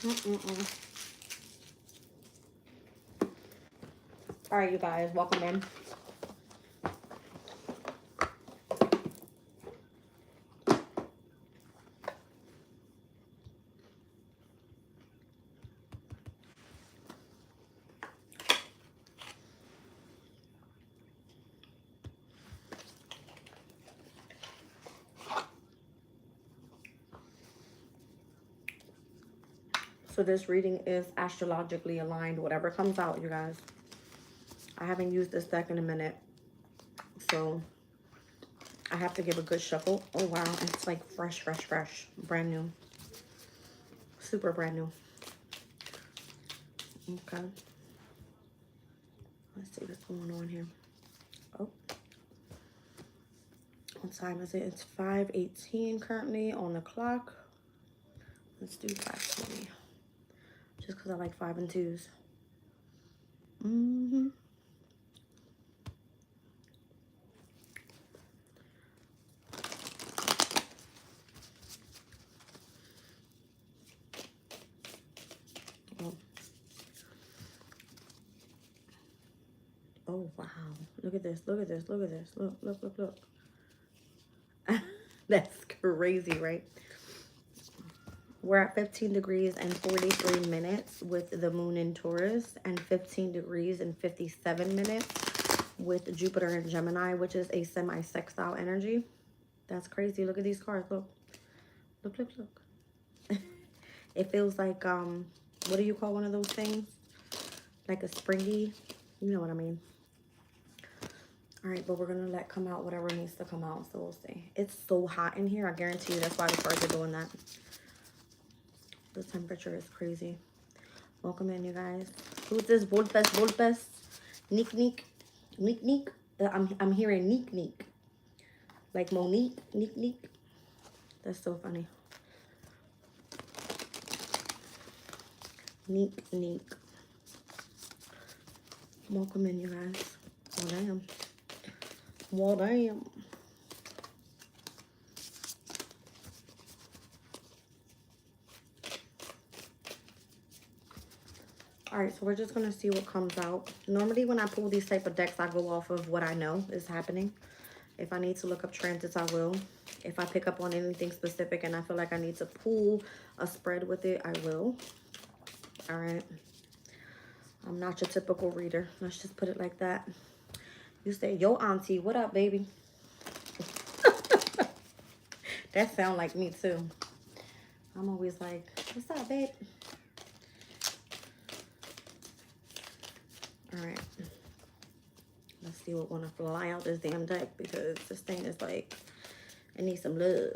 All right, you guys, welcome in. So this reading is astrologically aligned. Whatever comes out, you guys. I haven't used this deck in a minute, so I have to give a good shuffle. Oh, wow. It's like fresh, fresh, fresh. Brand new. Super brand new. Okay. Let's see what's going on here. Oh. What time is it? It's 5:18 currently on the clock. Let's do 5:20. Just because I like 5 and 2s. Oh, wow. Look at this. Look at this. Look at this. Look, look, look, look. That's crazy, right? We're at 15 degrees and 43 minutes with the moon in Taurus, and 15 degrees and 57 minutes with Jupiter in Gemini, which is a semi-sextile energy. That's crazy. Look at these cards. Look. Look, look, look. It feels like, what do you call one of those things? Like a springy. You know what I mean. All right, but we're going to let come out whatever needs to come out, so we'll see. It's so hot in here. I guarantee you that's why the cards are doing that. The temperature is crazy. Welcome in, you guys. Who's this? Volpes, Volpes? Neek, Neek? Neek, Neek? I'm hearing Neek, Neek. Like Monique, Neek, Neek. That's so funny. Neek, Neek. Welcome in, you guys. Oh, damn. Well, damn. All right, so we're just going to see what comes out. Normally, when I pull these type of decks, I go off of what I know is happening. If I need to look up transits, I will. If I pick up on anything specific and I feel like I need to pull a spread with it, I will. All right. I'm not your typical reader. Let's just put it like that. You say, yo, auntie, what up, baby? That sound like me, too. I'm always like, what's up, babe? All right. Let's see what want to fly out this damn deck, because this thing is like, it needs some love.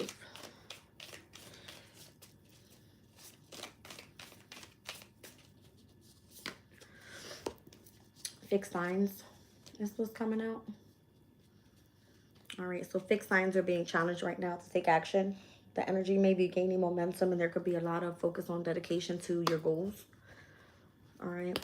Fixed signs is what's coming out. All right, so fixed signs are being challenged right now to take action. The energy may be gaining momentum, and there could be a lot of focus on dedication to your goals. All right.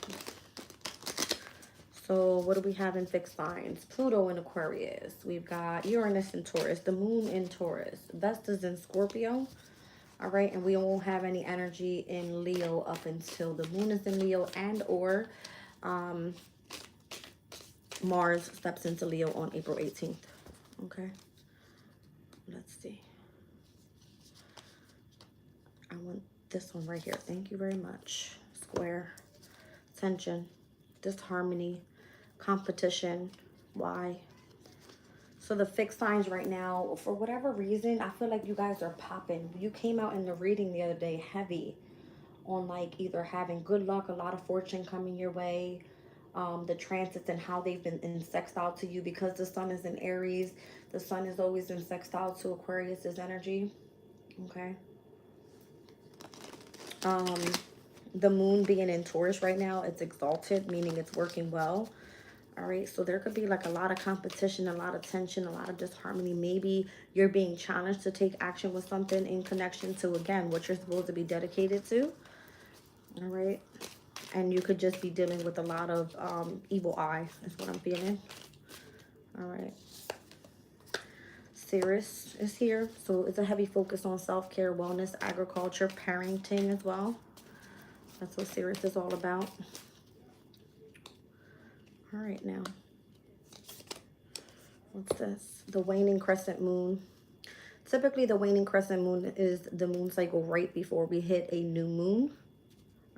So what do we have in fixed signs? Pluto in Aquarius. We've got Uranus in Taurus. The moon in Taurus. Vesta's in Scorpio. All right. And we won't have any energy in Leo up until the moon is in Leo and or Mars steps into Leo on April 18th. Okay. Let's see. I want this one right here. Thank you very much. Square. Tension. Disharmony. Competition. Why? So the fixed signs right now, for whatever reason, I feel like you guys are popping. You came out in the reading the other day heavy on like either having good luck, a lot of fortune coming your way, the transits and how they've been in sextile to you, because the sun is in Aries. The sun is always in sextile to Aquarius's energy. Okay. The moon being in Taurus right now, it's exalted, meaning it's working well. All right, so there could be like a lot of competition, a lot of tension, a lot of disharmony. Maybe you're being challenged to take action with something in connection to, again, what you're supposed to be dedicated to. All right. And you could just be dealing with a lot of evil eye, is what I'm feeling. All right. Ceres is here. So it's a heavy focus on self-care, wellness, agriculture, parenting as well. That's what Sirius is all about. All right, now. What's this? The waning crescent moon. Typically, the waning crescent moon is the moon cycle right before we hit a new moon.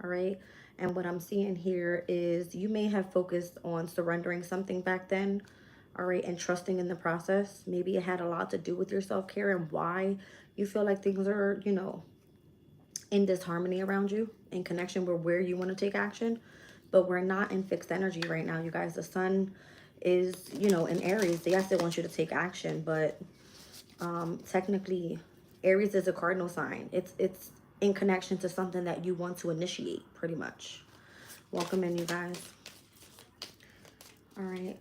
All right. And what I'm seeing here is you may have focused on surrendering something back then. All right. And trusting in the process. Maybe it had a lot to do with your self-care and why you feel like things are, you know, in disharmony around you, in connection with where you want to take action. But we're not in fixed energy right now, you guys. The sun is, you know, in Aries. Yes, it wants you to take action, but technically Aries is a cardinal sign. It's in connection to something that you want to initiate, pretty much. Welcome in, you guys. All right.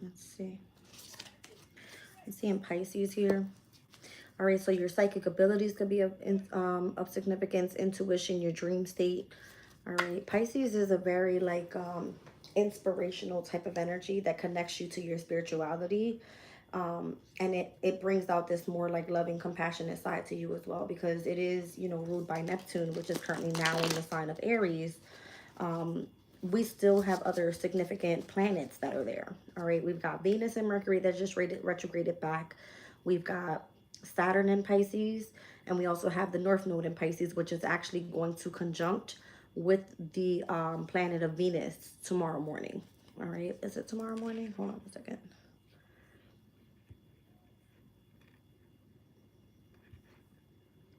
Let's see. I'm seeing Pisces here. All right, so your psychic abilities could be of significance, intuition, your dream state. All right, Pisces is a very like inspirational type of energy that connects you to your spirituality. And it brings out this more like loving, compassionate side to you as well, because it is, you know, ruled by Neptune, which is currently now in the sign of Aries. We still have other significant planets that are there. All right, we've got Venus and Mercury that just retrograded back. We've got Saturn in Pisces, and we also have the North Node in Pisces, which is actually going to conjunct with the planet of Venus tomorrow morning. All right, is it tomorrow morning? Hold on a second.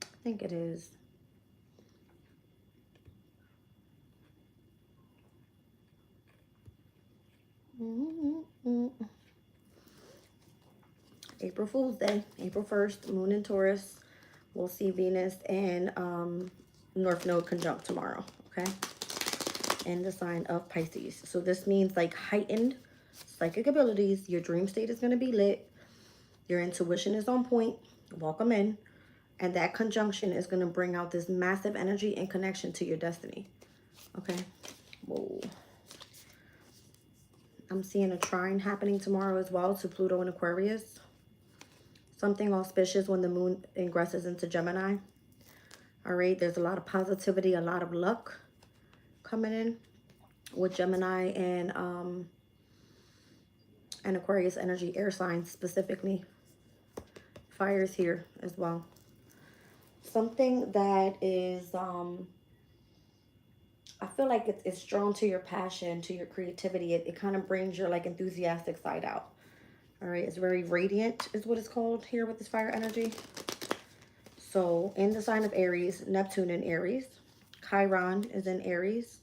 I think it is. April Fool's Day, April 1st, moon in Taurus. We'll see Venus and North Node conjunct tomorrow, okay? In the sign of Pisces. So this means like heightened psychic abilities. Your dream state is going to be lit. Your intuition is on point. Welcome in. And that conjunction is going to bring out this massive energy and connection to your destiny, okay? Whoa. I'm seeing a trine happening tomorrow as well to Pluto and Aquarius. Something auspicious when the moon ingresses into Gemini. All right, there's a lot of positivity, a lot of luck coming in with Gemini and Aquarius energy, air signs specifically. Fire's here as well. Something that is, I feel like it's drawn to your passion, to your creativity. It kind of brings your like enthusiastic side out. All right, it's very radiant is what it's called here with this fire energy. So in the sign of Aries, Neptune in Aries, Chiron is in Aries,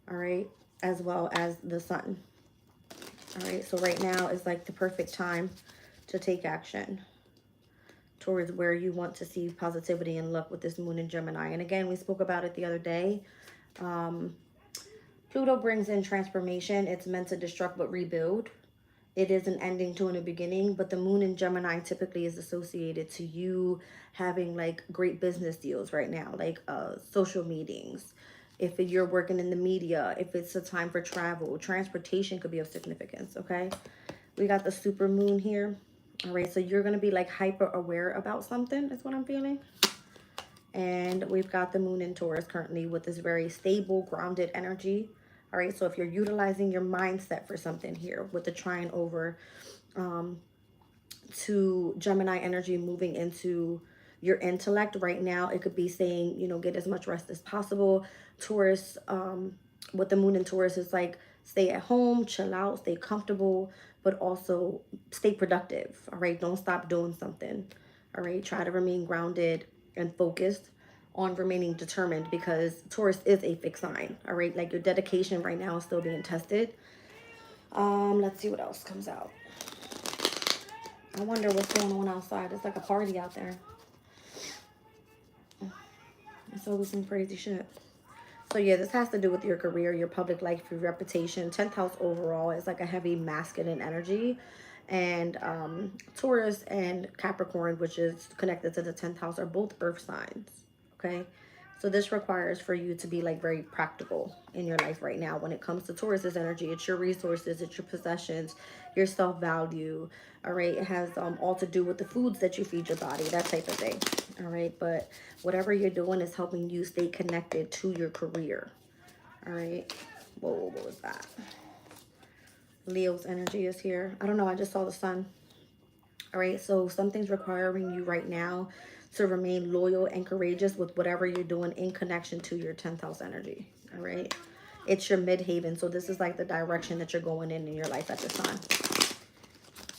all right, as well as the sun. All right, so right now is like the perfect time to take action towards where you want to see positivity and luck with this moon in Gemini. And again, we spoke about it the other day. Pluto brings in transformation. It's meant to destruct but rebuild. It is an ending to a new beginning, but the moon in Gemini typically is associated to you having like great business deals right now, like social meetings. If you're working in the media, if it's a time for travel, transportation could be of significance, okay? We got the super moon here. All right, so you're going to be like hyper aware about something, is what I'm feeling. And we've got the moon in Taurus currently with this very stable, grounded energy. All right, so if you're utilizing your mindset for something here with the trine over to Gemini energy moving into your intellect right now, it could be saying, you know, get as much rest as possible. Taurus, with the moon in Taurus is like stay at home, chill out, stay comfortable, but also stay productive. All right, don't stop doing something. All right, try to remain grounded and focused on remaining determined, because Taurus is a fixed sign. All right, like your dedication right now is still being tested. Let's see what else comes out. I wonder what's going on outside. It's like a party out there. It's always some crazy shit. So yeah, this has to do with your career, your public life, your reputation. 10th house overall is like a heavy masculine energy. And Taurus and Capricorn, which is connected to the 10th house, are both earth signs. Okay, So this requires for you to be like very practical in your life right now. When it comes to Taurus's energy, it's your resources, it's your possessions, your self-value. All right. It has all to do with the foods that you feed your body, that type of thing. All right. But whatever you're doing is helping you stay connected to your career. All right. Whoa, what was that? Leo's energy is here. I don't know. I just saw the sun. All right. So something's requiring you right now to remain loyal and courageous with whatever you're doing in connection to your 10th house energy. All right. It's your midhaven. So this is like the direction that you're going in your life at this time.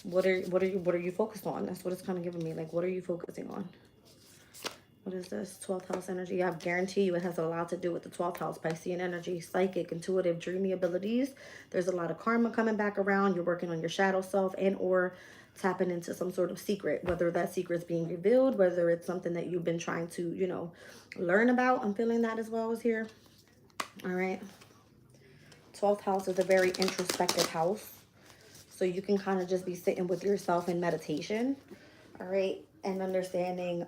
What are you focused on? That's what it's kind of giving me. Like, what are you focusing on? What is this? 12th house energy. I guarantee you it has a lot to do with the 12th house. Piscean energy, psychic, intuitive, dreamy abilities. There's a lot of karma coming back around. You're working on your shadow self and or tapping into some sort of secret. Whether that secret's being revealed, whether it's something that you've been trying to, you know, learn about. I'm feeling that as well as here. All right. 12th house is a very introspective house. So you can kind of just be sitting with yourself in meditation. All right. And understanding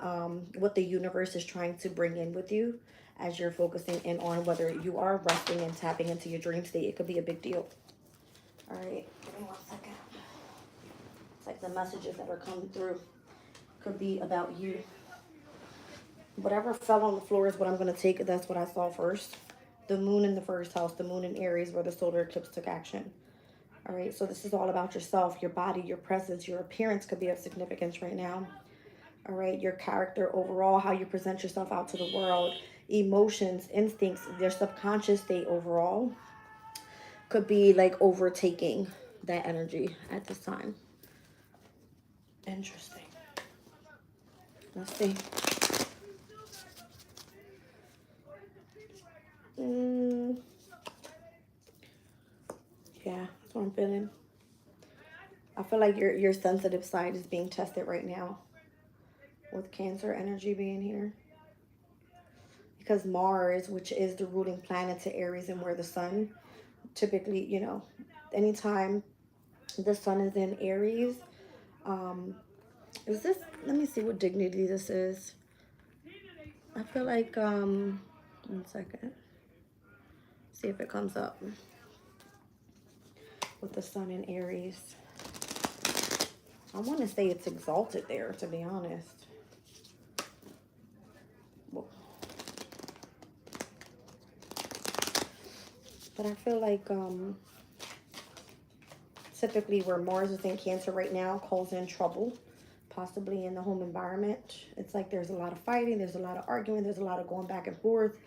what the universe is trying to bring in with you as you're focusing in on whether you are resting and tapping into your dream state. It could be a big deal. All right. Give me 1 second. It's like the messages that are coming through could be about you. Whatever fell on the floor is what I'm going to take. That's what I saw first. The moon in the first house, the moon in Aries, where the solar eclipse took action. All right. So this is all about yourself, your body, your presence, your appearance could be of significance right now. All right, your character overall, how you present yourself out to the world, emotions, instincts, your subconscious state overall could be like overtaking that energy at this time. Interesting. Let's see. Yeah, that's what I'm feeling. I feel like your sensitive side is being tested right now with Cancer energy being here. Because Mars, which is the ruling planet to Aries and where the sun, typically, you know, anytime the sun is in Aries, is this, let me see what dignity this is. I feel like, 1 second. See if it comes up with the sun in Aries. I want to say it's exalted there, to be honest. But I feel like typically where Mars is in Cancer right now calls in trouble, possibly in the home environment. It's like there's a lot of fighting, there's a lot of arguing, there's a lot of going back and forth.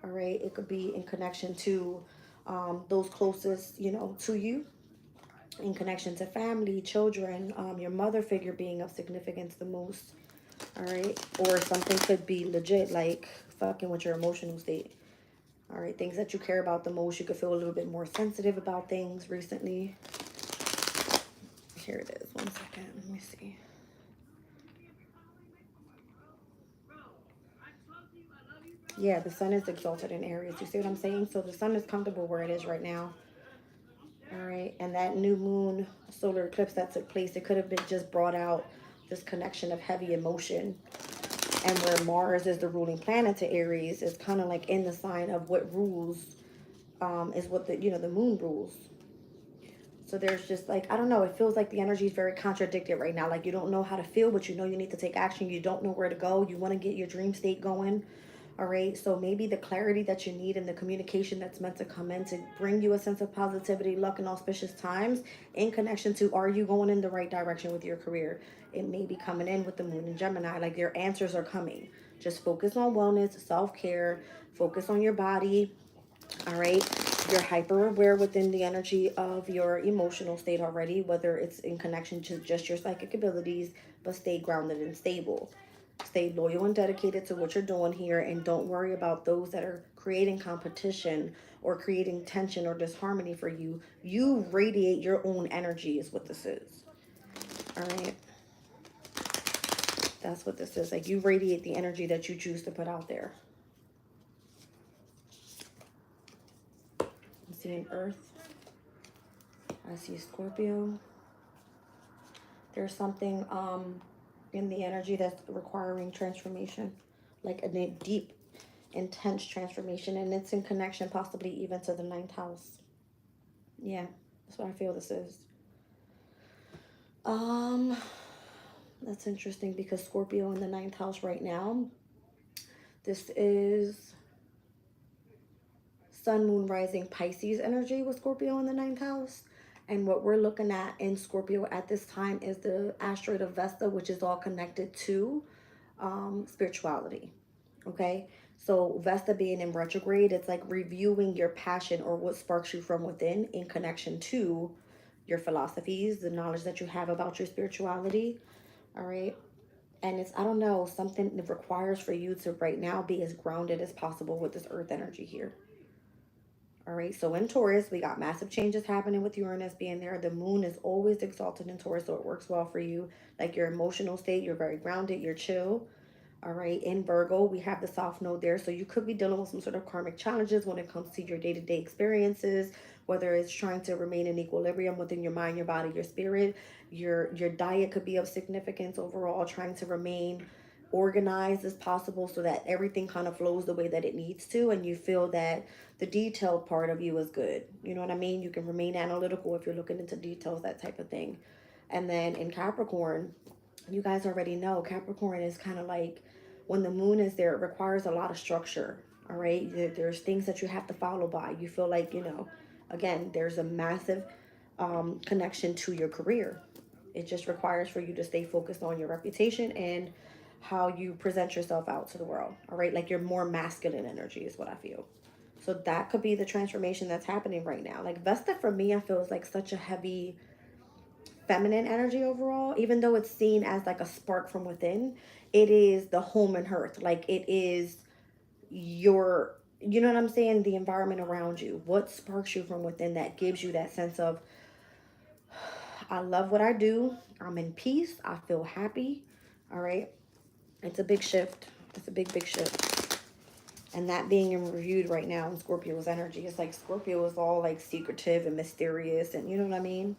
All right, it could be in connection to those closest, you know, to you, in connection to family, children, your mother figure being of significance the most. All right, or something could be legit, like fucking with your emotional state. All right, things that you care about the most. You could feel a little bit more sensitive about things recently. Here it is. 1 second. Let me see. Yeah, the sun is exalted in Aries. You see what I'm saying? So the sun is comfortable where it is right now. All right. And that new moon solar eclipse that took place, it could have been just brought out this connection of heavy emotion. And where Mars is the ruling planet to Aries, is kind of like in the sign of what rules is what the, you know, the moon rules. So there's just like, I don't know, it feels like the energy is very contradicted right now. Like you don't know how to feel, but you know you need to take action. You don't know where to go. You want to get your dream state going. All right. So maybe the clarity that you need and the communication that's meant to come in to bring you a sense of positivity, luck, and auspicious times in connection to, are you going in the right direction with your career? It may be coming in with the moon in Gemini. Like your answers are coming. Just focus on wellness, self-care, focus on your body. All right. You're hyper aware within the energy of your emotional state already, whether it's in connection to just your psychic abilities, but stay grounded and stable. Stay loyal and dedicated to what you're doing here, and don't worry about those that are creating competition or creating tension or disharmony for you. You radiate your own energy is what this is. All right. That's what this is. Like you radiate the energy that you choose to put out there. I'm seeing Earth. I see Scorpio. There's something in the energy that's requiring transformation, like a deep intense transformation, and it's in connection possibly even to the 9th house. Yeah, that's what I feel this is. That's interesting because Scorpio in the 9th house right now. This is Sun, Moon, Rising, Pisces energy with Scorpio in the 9th house. And what we're looking at in Scorpio at this time is the asteroid of Vesta, which is all connected to spirituality. Okay, so Vesta being in retrograde, it's like reviewing your passion or what sparks you from within in connection to your philosophies, the knowledge that you have about your spirituality. All right. And it's, I don't know, something that requires for you to right now be as grounded as possible with this earth energy here. All right, so in Taurus, we got massive changes happening with Uranus being there. The moon is always exalted in Taurus, so it works well for you. Like your emotional state, you're very grounded, you're chill. All right, in Virgo, we have the South Node there, so you could be dealing with some sort of karmic challenges when it comes to your day-to-day experiences, whether it's trying to remain in equilibrium within your mind, your body, your spirit. Your diet could be of significance overall, trying to remain organized as possible so that everything kind of flows the way that it needs to, and you feel that the detailed part of you is good. You know what I mean? You can remain analytical if you're looking into details, that type of thing. And then in Capricorn, you guys already know Capricorn is kind of like when the moon is there, it requires a lot of structure. All right, there's things that you have to follow by. You feel like, again, there's a massive connection to your career. It just requires for you to stay focused on your reputation and how you present yourself out to the world. All right, like you're more masculine energy is what I feel. So that could be the transformation that's happening right now. Like Vesta for me, I feel is like such a heavy feminine energy overall, even though it's seen as like a spark from within. It is the home and hearth. Like it is your, you know what I'm saying, the environment around you, what sparks you from within that gives you that sense of, I love what I do, I'm in peace, I feel happy. All right, it's a big shift. It's a big shift. And that being reviewed right now in Scorpio's energy, it's like Scorpio is all like secretive and mysterious, and you know what I mean,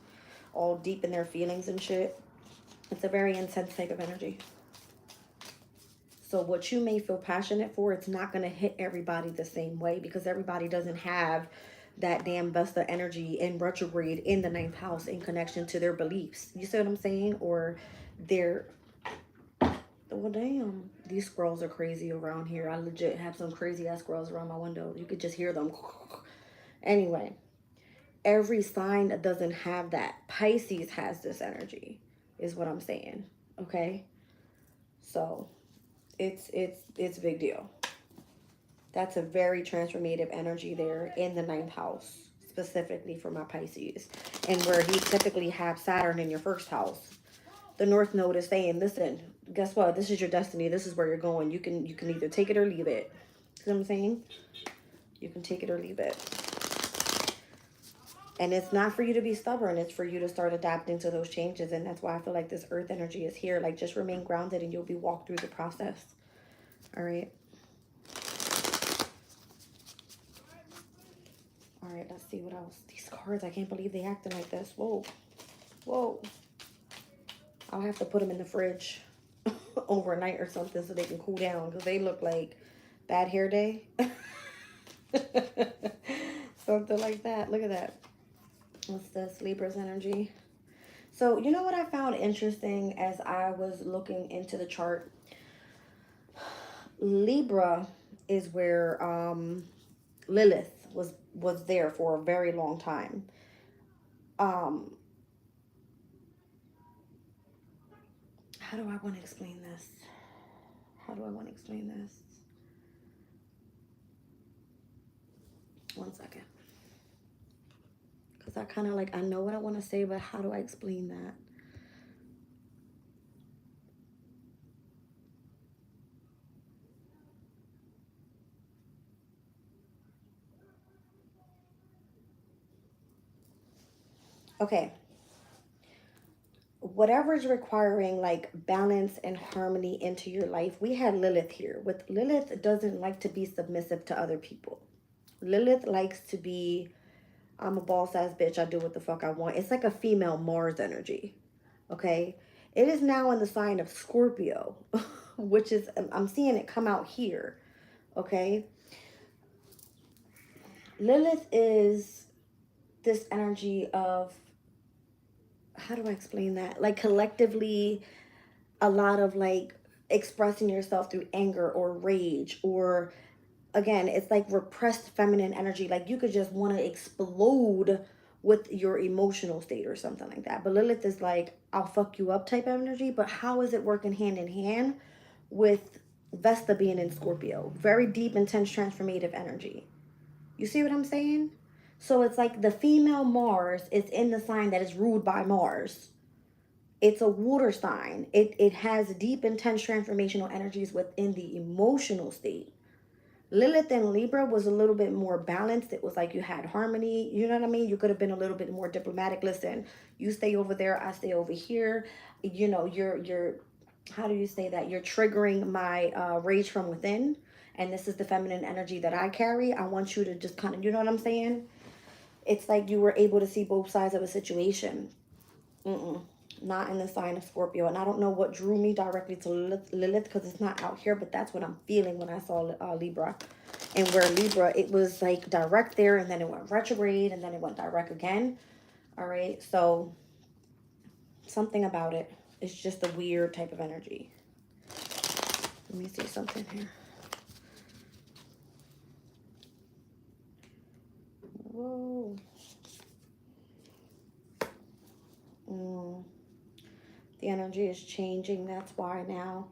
all deep in their feelings and shit. It's a very intense type of energy. So what you may feel passionate for, it's not going to hit everybody the same way because everybody doesn't have that damn Vesta energy in retrograde in the 9th house in connection to their beliefs. You see what I'm saying? Or their, well, damn, these squirrels are crazy around here. I legit have some crazy ass squirrels around my window. You could just hear them. Anyway, every sign that doesn't have that. Pisces has this energy, is what I'm saying. Okay? So it's a big deal. That's a very transformative energy there in the 9th house, specifically for my Pisces. And where you typically have Saturn in your first house. The North Node is saying, listen, guess what? This is your destiny. This is where you're going. You can either take it or leave it. You know what I'm saying? You can take it or leave it. And it's not for you to be stubborn. It's for you to start adapting to those changes. And that's why I feel like this earth energy is here. Like, just remain grounded and you'll be walked through the process. All right. All right, let's see what else. These cards, I can't believe they acting like this. Whoa. Whoa. I'll have to put them in the fridge overnight or something so they can cool down because they look like bad hair day. Something like that. Look at that. What's this? Libra's energy. So, you know what I found interesting as I was looking into the chart? Libra is where Lilith was there for a very long time. How do I want to explain this? One second. Because I kind of like, I know what I want to say, but how do I explain that? Okay. Whatever is requiring like balance and harmony into your life, we had Lilith here. With Lilith, doesn't like to be submissive to other people. Lilith likes to be, I'm a boss ass bitch, I do what the fuck I want. It's like a female Mars energy. Okay, it is now in the sign of Scorpio, which is, I'm seeing it come out here. okay? Lilith is this energy of, how do I explain that? Like collectively, a lot of like expressing yourself through anger or rage, or again, it's like repressed feminine energy. Like you could just want to explode with your emotional state or something like that. But Lilith is like, I'll fuck you up type of energy. But how is it working hand in hand with Vesta being in Scorpio? Very deep, intense, transformative energy. You see what I'm saying? So it's like the female Mars is in the sign that is ruled by Mars. It's a water sign. It has deep, intense, transformational energies within the emotional state. Lilith in Libra was a little bit more balanced. It was like you had harmony. You know what I mean? You could have been a little bit more diplomatic. Listen, you stay over there, I stay over here. You know, you're how do you say that? You're triggering my rage from within. And this is the feminine energy that I carry. I want you to just kind of, you know what I'm saying? It's like you were able to see both sides of a situation. Not in the sign of Scorpio. And I don't know what drew me directly to Lilith because it's not out here, but that's what I'm feeling when I saw Libra. And where Libra, it was like direct there, and then it went retrograde, and then it went direct again. All right, so something about it. It's just a weird type of energy. Let me see something here. Whoa. The energy is changing. That's why now,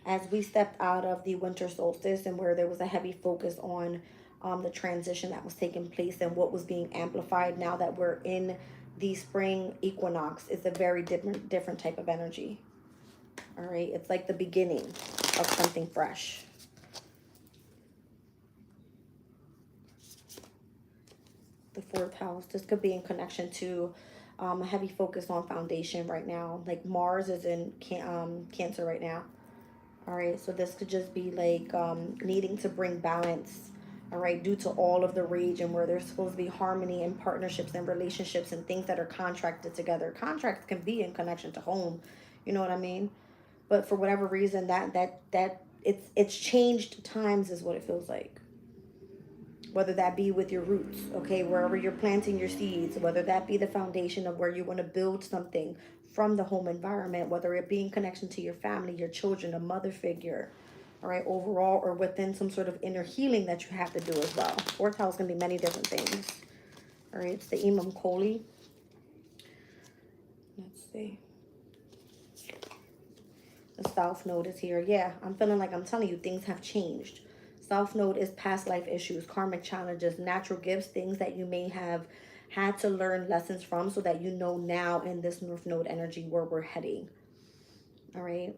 as we stepped out of the winter solstice and where there was a heavy focus on the transition that was taking place and what was being amplified, now that we're in the spring equinox, it's a very different type of energy. All right, it's like the beginning of something fresh. The fourth house, this could be in connection to a heavy focus on foundation right now. Like Mars is in Cancer right now. All right, so this could just be like needing to bring balance, all right, due to all of the rage and where there's supposed to be harmony in partnerships and relationships and things that are contracted together. Contracts can be in connection to home, you know what I mean? But for whatever reason, that it's changed times is what it feels like. Whether that be with your roots, okay, wherever you're planting your seeds, whether that be the foundation of where you want to build something from the home environment, whether it be in connection to your family, your children, a mother figure, all right, overall, or within some sort of inner healing that you have to do as well. Fourth house can be many different things. All right, it's the Imam Koli. Let's see. The South Node is here. Yeah, I'm feeling like I'm telling you, things have changed. South Node is past life issues, karmic challenges, natural gifts, things that you may have had to learn lessons from so that you know now in this North Node energy where we're heading. All right.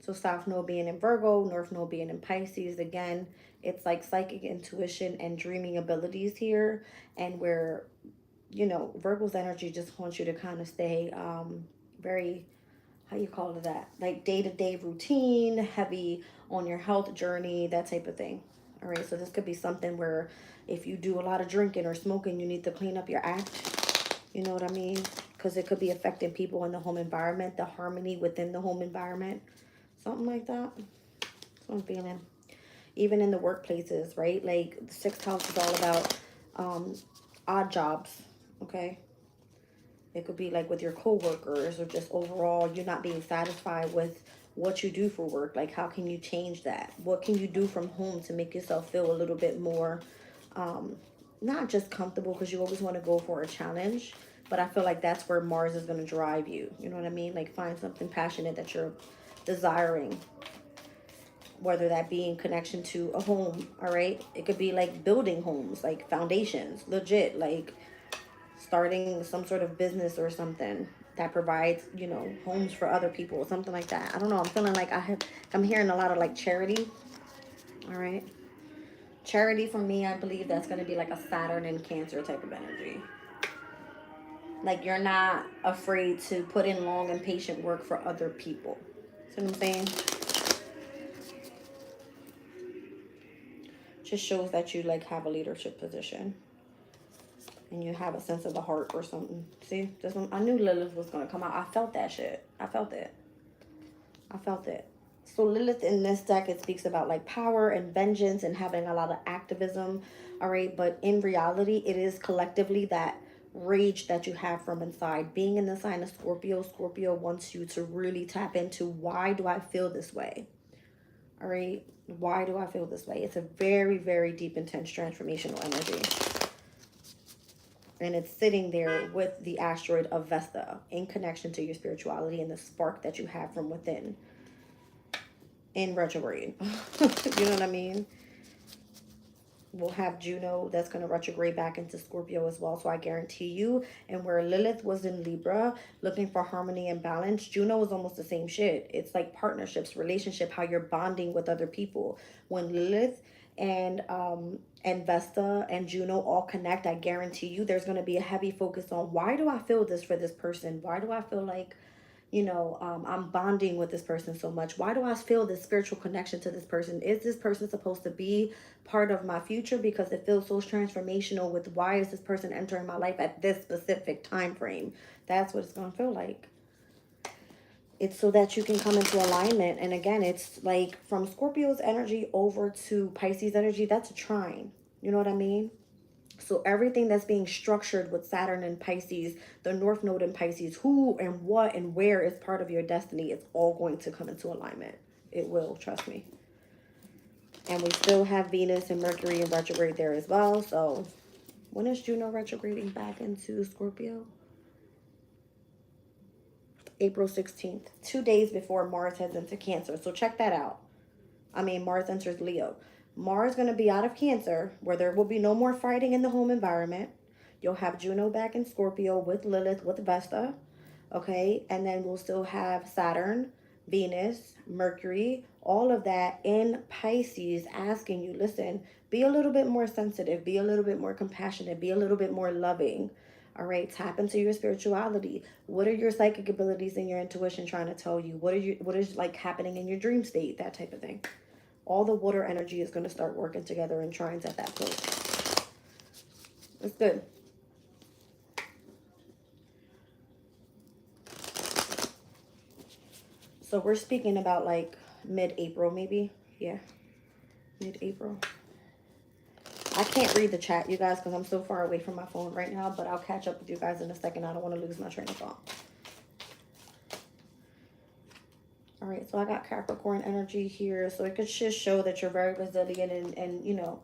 So South Node being in Virgo, North Node being in Pisces. Again, it's like psychic intuition and dreaming abilities here. And where, you know, Virgo's energy just wants you to kind of stay very, how you call it that? Like day-to-day routine, heavy on your health journey, that type of thing. All right, so this could be something where if you do a lot of drinking or smoking, you need to clean up your act. You know what I mean? Because it could be affecting people in the home environment, the harmony within the home environment. Something like that. That's what I'm feeling. Even in the workplaces, right? Like the sixth house is all about odd jobs, okay? It could be like with your coworkers or just overall you're not being satisfied with what you do for work. Like how can you change that? What can you do from home to make yourself feel a little bit more not just comfortable, because you always want to go for a challenge, but I feel like that's where Mars is going to drive you. You know what I mean? Like find something passionate that you're desiring, whether that be in connection to a home. All right, it could be like building homes, like foundations, legit, like starting some sort of business or something that provides, you know, homes for other people, something like that. I don't know, I'm feeling like I'm hearing a lot of like charity. All right, charity for me, I believe that's going to be like a Saturn and Cancer type of energy. Like you're not afraid to put in long and patient work for other people. See what I'm saying? Just shows that you like have a leadership position and you have a sense of the heart or something. See, I knew Lilith was gonna come out. I felt that shit. I felt it. So Lilith in this deck, it speaks about like power and vengeance and having a lot of activism. All right. But in reality, it is collectively that rage that you have from inside. Being in the sign of Scorpio, Scorpio wants you to really tap into, why do I feel this way? All right. Why do I feel this way? It's a very, very deep, intense transformational energy. And it's sitting there with the asteroid of Vesta in connection to your spirituality and the spark that you have from within in retrograde. You know what I mean? We'll have Juno that's going to retrograde back into Scorpio as well. So I guarantee you, and where Lilith was in Libra, looking for harmony and balance, Juno was almost the same shit. It's like partnerships, relationship, how you're bonding with other people. When Lilith and Vesta and Juno all connect, I guarantee you there's going to be a heavy focus on, why do I feel this for this person? Why do I feel like, you know, I'm bonding with this person so much? Why do I feel this spiritual connection to this person? Is this person supposed to be part of my future? Because it feels so transformational with, why is this person entering my life at this specific time frame? That's what it's going to feel like. It's so that you can come into alignment. And again, it's like from Scorpio's energy over to Pisces energy, that's a trine. You know what I mean? So everything that's being structured with Saturn and Pisces, the North Node in Pisces, who and what and where is part of your destiny, it's all going to come into alignment. It will, trust me. And we still have Venus and Mercury in retrograde there as well. So when is Juno retrograding back into Scorpio? April 16th, 2 days before Mars heads into Cancer. So check that out. I mean, Mars enters Leo. Mars is going to be out of Cancer, where there will be no more fighting in the home environment. You'll have Juno back in Scorpio with Lilith, with Vesta. Okay. And then we'll still have Saturn, Venus, Mercury, all of that in Pisces, asking you, listen, be a little bit more sensitive, be a little bit more compassionate, be a little bit more loving. All right, tap into your spirituality. What are your psychic abilities and your intuition trying to tell you? What is like happening in your dream state? That type of thing. All the water energy is going to start working together in trines at that point. It's good. So we're speaking about like mid-April maybe. Yeah, mid-April. I can't read the chat, you guys, because I'm so far away from my phone right now, but I'll catch up with you guys in a second. I don't want to lose my train of thought. All right, so I got Capricorn energy here. So it could just show that you're very resilient and you know,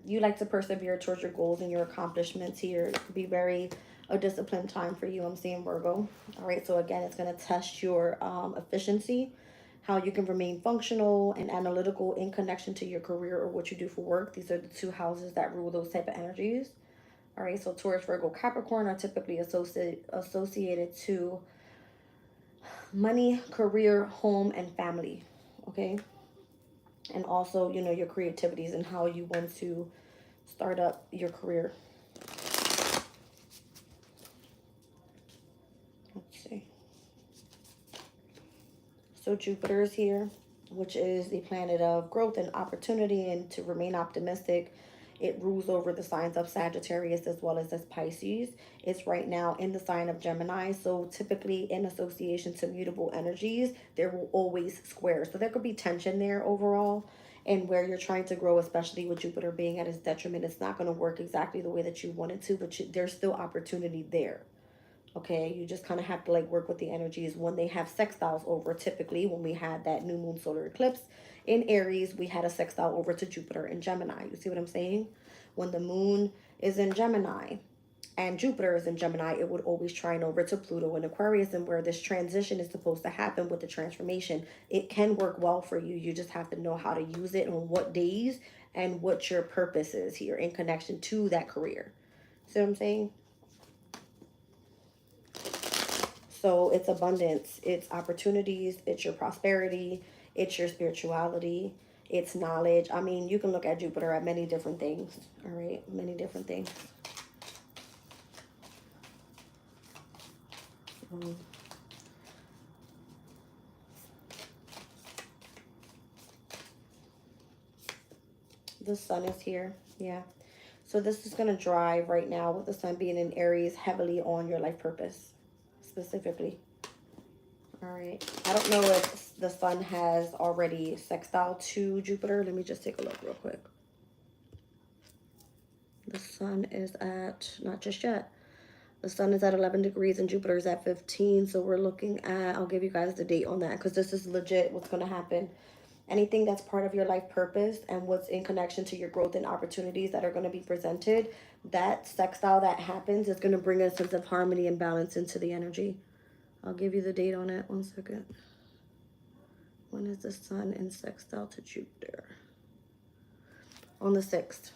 you like to persevere towards your goals and your accomplishments here. It could be very a disciplined time for you. I'm seeing Virgo. All right, so again, it's going to test your efficiency, how you can remain functional and analytical in connection to your career or what you do for work. These are the two houses that rule those type of energies. All right, so Taurus, Virgo, Capricorn are typically associated to money, career, home, and family. Okay, and also, you know, your creativities and how you want to start up your career. Let's see. So Jupiter is here, which is the planet of growth and opportunity and to remain optimistic. It rules over the signs of Sagittarius as well as Pisces. It's right now in the sign of Gemini. So typically in association to mutable energies, there will always square. So there could be tension there overall. And where you're trying to grow, especially with Jupiter being at its detriment, it's not going to work exactly the way that you want it to, but there's still opportunity there. Okay, you just kind of have to like work with the energies when they have sextiles over. Typically, when we had that new moon solar eclipse in Aries, we had a sextile over to Jupiter in Gemini. You see what I'm saying? When the moon is in Gemini and Jupiter is in Gemini, it would always trine over to Pluto in Aquarius, and where this transition is supposed to happen with the transformation, it can work well for you. You just have to know how to use it on what days and what your purpose is here in connection to that career. See what I'm saying? So it's abundance, it's opportunities, it's your prosperity, it's your spirituality, it's knowledge. I mean, you can look at Jupiter at many different things, all right? Many different things. The sun is here, yeah. So this is going to drive right now with the sun being in Aries heavily on your life purpose. Specifically. All right. I don't know if the sun has already sextile to Jupiter. Let me just take a look real quick. The sun is at, not just yet, the sun is at 11 degrees and Jupiter is at 15. So we're looking at, I'll give you guys the date on that because this is legit what's going to happen. Anything that's part of your life purpose and what's in connection to your growth and opportunities that are going to be presented, that sextile that happens is going to bring a sense of harmony and balance into the energy. I'll give you the date on it. 1 second. When is the sun in sextile to Jupiter? On the 6th.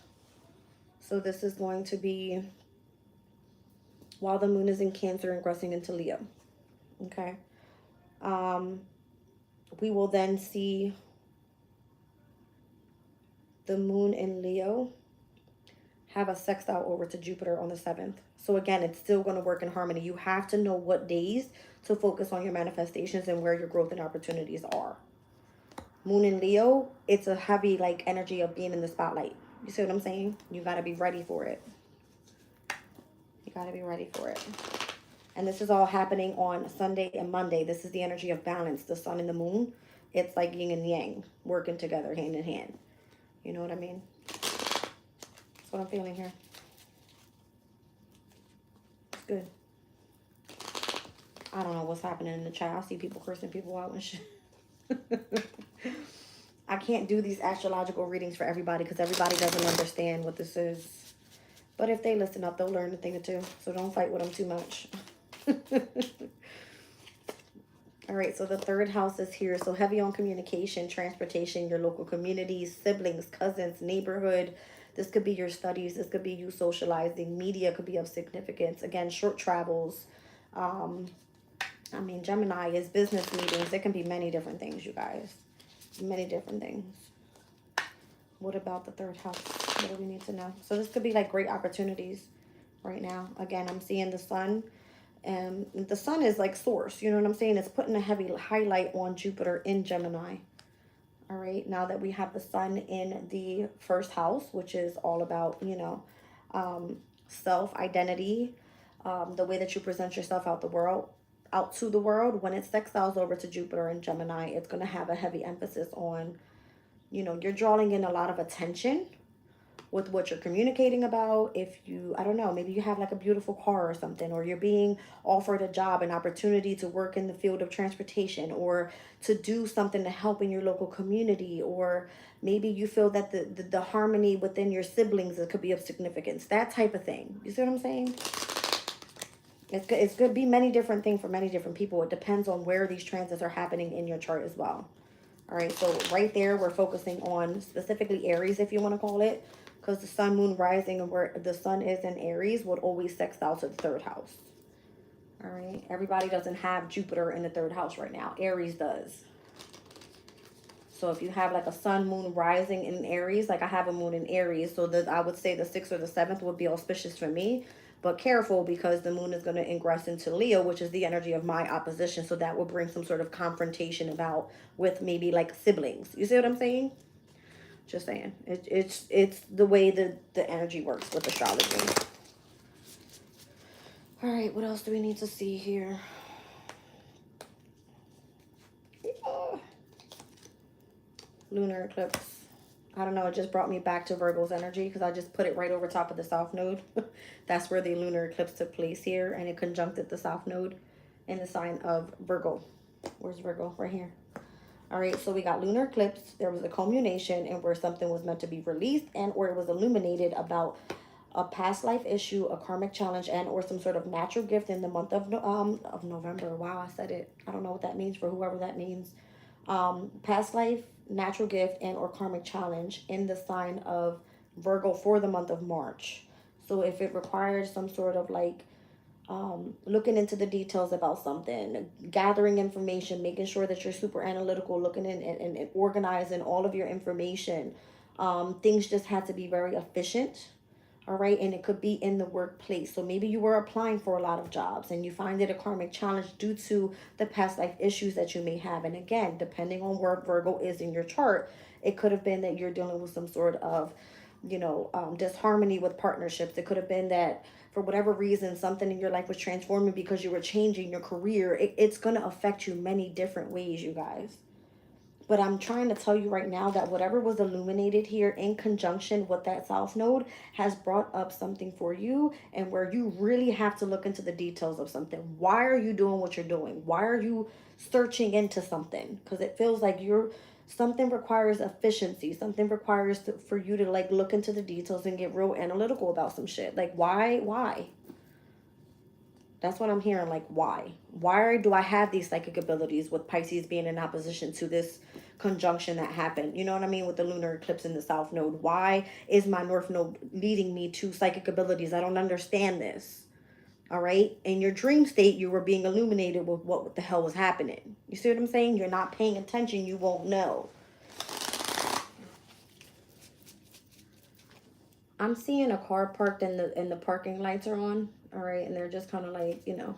So this is going to be while the moon is in Cancer ingressing into Leo. Okay. We will then see the moon in Leo have a sextile over to Jupiter on the 7th. So again, it's still going to work in harmony. You have to know what days to focus on your manifestations and where your growth and opportunities are. Moon in Leo, it's a heavy like energy of being in the spotlight. You see what I'm saying? You got to be ready for it. You got to be ready for it. And this is all happening on Sunday and Monday. This is the energy of balance, the sun and the moon. It's like yin and yang working together hand in hand. You know what I mean? That's what I'm feeling here. It's good. I don't know what's happening in the chat. I see people cursing people out and shit. I can't do these astrological readings for everybody because everybody doesn't understand what this is. But if they listen up, they'll learn a thing or two. So don't fight with them too much. All right, so the 3rd house is here. So heavy on communication, transportation, your local communities, siblings, cousins, neighborhood. This could be your studies. This could be you socializing. Media could be of significance. Again, short travels. I mean, Gemini is business meetings. It can be many different things, you guys. Many different things. What about the 3rd house? What do we need to know? So this could be like great opportunities right now. Again, I'm seeing the sun. And the sun is like source. You know what I'm saying? It's putting a heavy highlight on Jupiter in Gemini. All right. Now that we have the sun in the 1st house, which is all about, you know, self-identity, the way that you present yourself out to the world, when it sextiles over to Jupiter and Gemini, it's going to have a heavy emphasis on, you know, you're drawing in a lot of attention with what you're communicating about. If you, I don't know, maybe you have like a beautiful car or something, or you're being offered a job, an opportunity to work in the field of transportation, or to do something to help in your local community, or maybe you feel that the harmony within your siblings, it could be of significance, that type of thing. You see what I'm saying? It's going to be many different things for many different people. It depends on where these transits are happening in your chart as well. All right, so right there, we're focusing on specifically Aries, if you want to call it, because the sun, moon, rising, and where the sun is in Aries would always sextile to the 3rd house. All right, everybody doesn't have Jupiter in the 3rd house right now. Aries does. So if you have like a sun, moon, rising in Aries, like I have a moon in Aries, so that I would say the 6th or the 7th would be auspicious for me. But careful, because the moon is going to ingress into Leo, which is the energy of my opposition. So that will bring some sort of confrontation about with maybe like siblings. You see what I'm saying? Just saying. It's the way the energy works with astrology. All right, what else do we need to see here? Lunar eclipse. I don't know, it just brought me back to Virgo's energy because I just put it right over top of the South Node. That's where the lunar eclipse took place here, and it conjuncted the South Node in the sign of Virgo. Where's Virgo? Right here. All right, so we got lunar eclipse. There was a culmination and where something was meant to be released and or it was illuminated about a past life issue, a karmic challenge, and or some sort of natural gift in the month of November. Wow, I said it. I don't know what that means for whoever that means. Past life, natural gift, and or karmic challenge in the sign of Virgo for the month of March. So if it requires some sort of like looking into the details about something, gathering information, making sure that you're super analytical, looking in and organizing all of your information, things just have to be very efficient. All right, and it could be in the workplace. So maybe you were applying for a lot of jobs and you find it a karmic challenge due to the past life issues that you may have. And again, depending on where Virgo is in your chart, it could have been that you're dealing with some sort of, you know, disharmony with partnerships. It could have been that for whatever reason, something in your life was transforming because you were changing your career. It's going to affect you many different ways, you guys. But I'm trying to tell you right now that whatever was illuminated here in conjunction with that South Node has brought up something for you, and where you really have to look into the details of something. Why are you doing what you're doing? Why are you searching into something? Because it feels like something requires efficiency. Something requires for you to like look into the details and get real analytical about some shit. Like why? That's what I'm hearing. Like, why? Why do I have these psychic abilities with Pisces being in opposition to this conjunction that happened? You know what I mean? With the lunar eclipse in the South Node. Why is my North Node leading me to psychic abilities? I don't understand this. All right? In your dream state, you were being illuminated with what the hell was happening. You see what I'm saying? You're not paying attention. You won't know. I'm seeing a car parked and the parking lights are on. All right? And they're just kind of like, you know.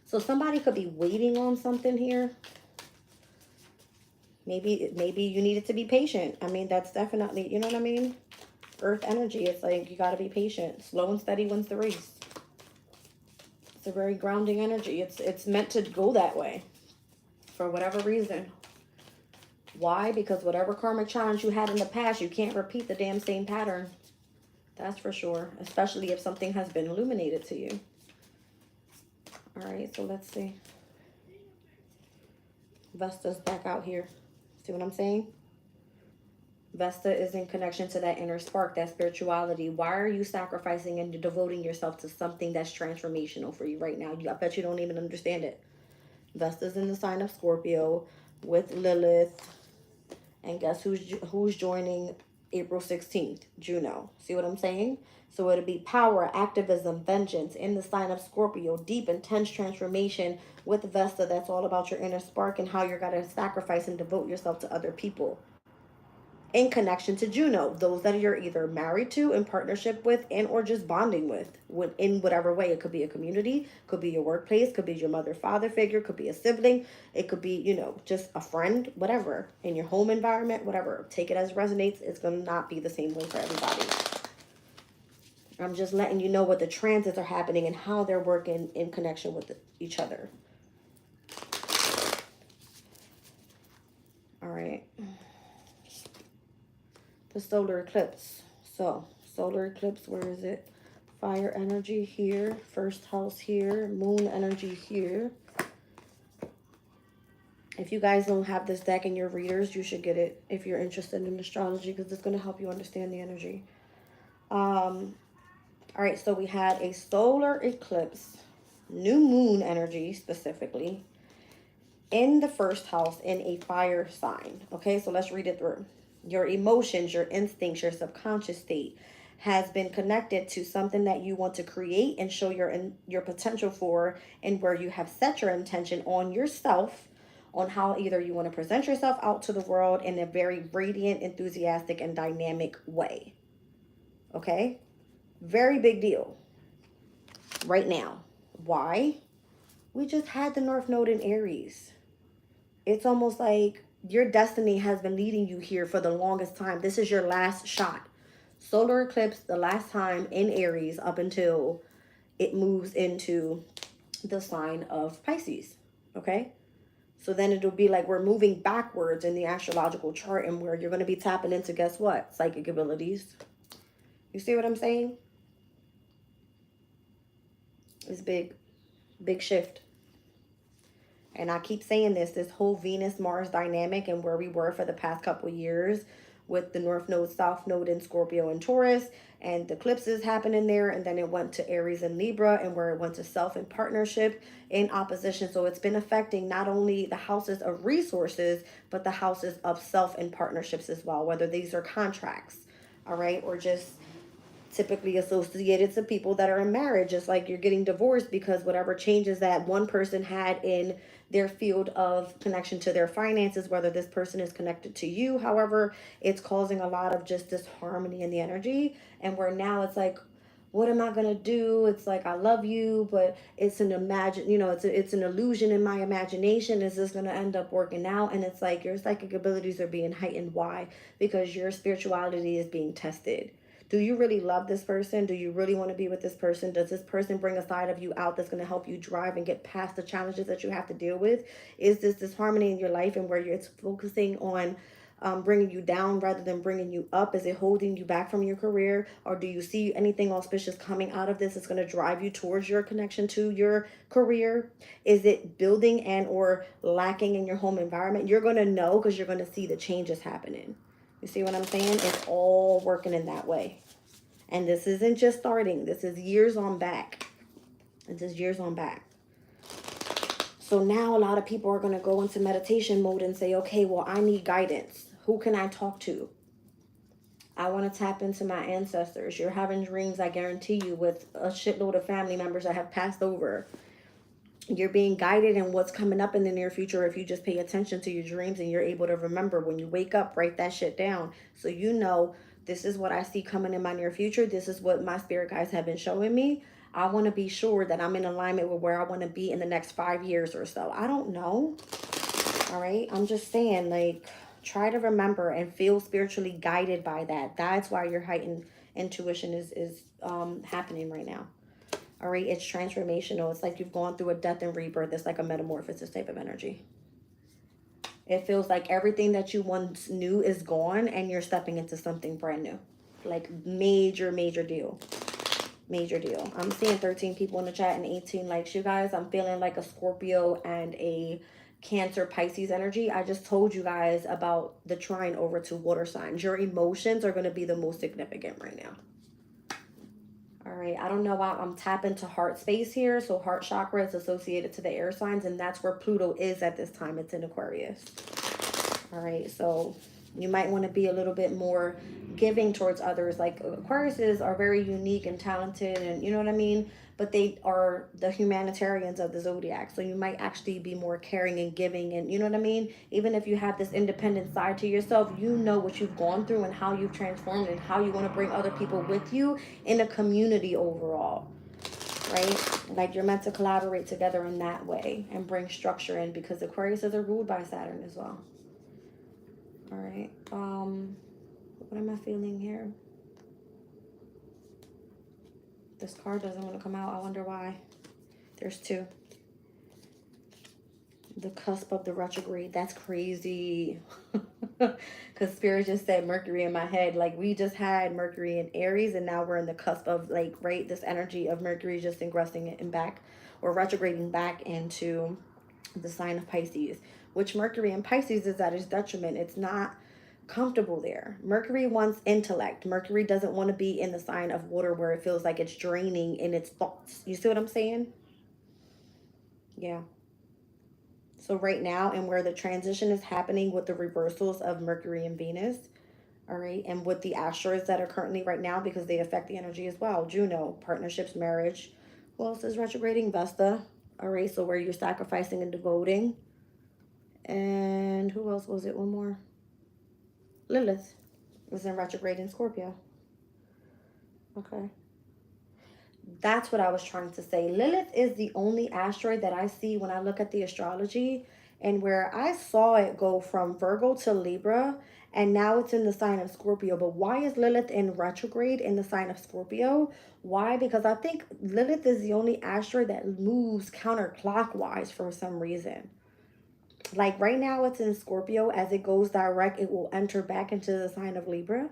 So somebody could be waiting on something here. Maybe you needed to be patient. I mean, that's definitely, you know what I mean? Earth energy, it's like you got to be patient. Slow and steady wins the race. It's a very grounding energy. It's meant to go that way for whatever reason. Why? Because whatever karmic challenge you had in the past, you can't repeat the damn same pattern. That's for sure, especially if something has been illuminated to you. All right, so let's see. Vesta's back out here. See what I'm saying? Vesta is in connection to that inner spark, that spirituality. Why are you sacrificing and devoting yourself to something that's transformational for you right now? I bet you don't even understand it. Vesta's in the sign of Scorpio with Lilith. And guess who's joining April 16th? Juno. See what I'm saying? So it'll be power, activism, vengeance in the sign of Scorpio. Deep, intense transformation with Vesta. That's all about your inner spark and how you're going to sacrifice and devote yourself to other people. In connection to Juno, those that you're either married to, in partnership with, and or just bonding with in whatever way. It could be a community, could be your workplace, could be your mother, father figure, could be a sibling, it could be, you know, just a friend, whatever, in your home environment, whatever. Take it as it resonates. It's going to not be the same way for everybody. I'm just letting you know what the transits are happening and how they're working in connection with each other. All right. The solar eclipse. So, solar eclipse, where is it? Fire energy here. First house here. Moon energy here. If you guys don't have this deck in your readers, you should get it if you're interested in astrology, because it's going to help you understand the energy. All right, so we had a solar eclipse, new moon energy specifically, in the first house in a fire sign. Okay, so let's read it through. Your emotions, your instincts, your subconscious state has been connected to something that you want to create and show your potential for, and where you have set your intention on yourself, on how either you want to present yourself out to the world in a very radiant, enthusiastic, and dynamic way. Okay? Very big deal right now. Why? We just had the North Node in Aries. It's almost like your destiny has been leading you here for the longest time. This is your last shot. Solar eclipse, the last time in Aries up until it moves into the sign of Pisces. Okay? So then it'll be like we're moving backwards in the astrological chart, and where you're going to be tapping into, guess what? Psychic abilities. You see what I'm saying? It's big. Big shift. And I keep saying this whole Venus-Mars dynamic, and where we were for the past couple of years with the North Node, South Node in Scorpio and Taurus, and the eclipses happening there, and then it went to Aries and Libra, and where it went to self and partnership in opposition. So it's been affecting not only the houses of resources, but the houses of self and partnerships as well, whether these are contracts, all right, or just typically associated to people that are in marriage. It's like you're getting divorced because whatever changes that one person had in their field of connection to their finances, whether this person is connected to you, however, it's causing a lot of just disharmony in the energy. And where now it's like, what am I gonna do? It's like, I love you, but it's an it's an illusion in my imagination. Is this gonna end up working out? And it's like your psychic abilities are being heightened. Why? Because your spirituality is being tested. Do you really love this person? Do you really want to be with this person? Does this person bring a side of you out that's going to help you drive and get past the challenges that you have to deal with? Is this disharmony in your life and where it's focusing on bringing you down rather than bringing you up? Is it holding you back from your career? Or do you see anything auspicious coming out of this that's going to drive you towards your connection to your career? Is it building and or lacking in your home environment? You're going to know because you're going to see the changes happening. You see what I'm saying? It's all working in that way. And this isn't just starting. This is years on back. This is years on back. So now a lot of people are going to go into meditation mode and say, okay, well, I need guidance. Who can I talk to? I want to tap into my ancestors. You're having dreams, I guarantee you, with a shitload of family members that have passed over. You're being guided in what's coming up in the near future if you just pay attention to your dreams and you're able to remember. When you wake up, write that shit down. So you know, this is what I see coming in my near future. This is what my spirit guides have been showing me. I want to be sure that I'm in alignment with where I want to be in the next 5 years or so. I don't know. All right. I'm just saying, like, try to remember and feel spiritually guided by that. That's why your heightened intuition is happening right now. All right, it's transformational. It's like you've gone through a death and rebirth. It's like a metamorphosis type of energy. It feels like everything that you once knew is gone and you're stepping into something brand new. Like major, major deal. Major deal. I'm seeing 13 people in the chat and 18 likes, you guys. I'm feeling like a Scorpio and a Cancer Pisces energy. I just told you guys about the trine over to water signs. Your emotions are going to be the most significant right now. All right, I don't know why I'm tapping to heart space here. So heart chakra is associated to the air signs, and that's where Pluto is at this time. It's in Aquarius. All right, so you might want to be a little bit more giving towards others. Like Aquariuses are very unique and talented, and you know what I mean? But they are the humanitarians of the zodiac. So you might actually be more caring and giving, and you know what I mean? Even if you have this independent side to yourself, you know what you've gone through and how you've transformed and how you want to bring other people with you in a community overall, right? Like you're meant to collaborate together in that way and bring structure in, because Aquariuses are ruled by Saturn as well. All right. What am I feeling here? This card doesn't want to come out. I wonder why. There's two. The cusp of the retrograde. That's crazy. Because Spirit just said Mercury in my head. Like we just had Mercury in Aries and now we're in the cusp of like, right, this energy of Mercury just ingressing it and back or retrograding back into the sign of Pisces, which Mercury in Pisces is at its detriment. It's not comfortable there. Mercury wants intellect. Mercury doesn't want to be in the sign of water where it feels like it's draining in its thoughts. You see what I'm saying? Yeah. So right now, and where the transition is happening with the reversals of Mercury and Venus, all right, and with the asteroids that are currently right now, because they affect the energy as well. Juno, partnerships, marriage. Who else is retrograding? Vesta. All right, so where you're sacrificing and devoting. And who else was it? One more. Lilith is in retrograde in Scorpio. Okay. That's what I was trying to say. Lilith is the only asteroid that I see when I look at the astrology, and where I saw it go from Virgo to Libra, and now it's in the sign of Scorpio. But why is Lilith in retrograde in the sign of Scorpio? Why? Because I think Lilith is the only asteroid that moves counterclockwise for some reason. Like right now it's in Scorpio. As it goes direct, it will enter back into the sign of Libra.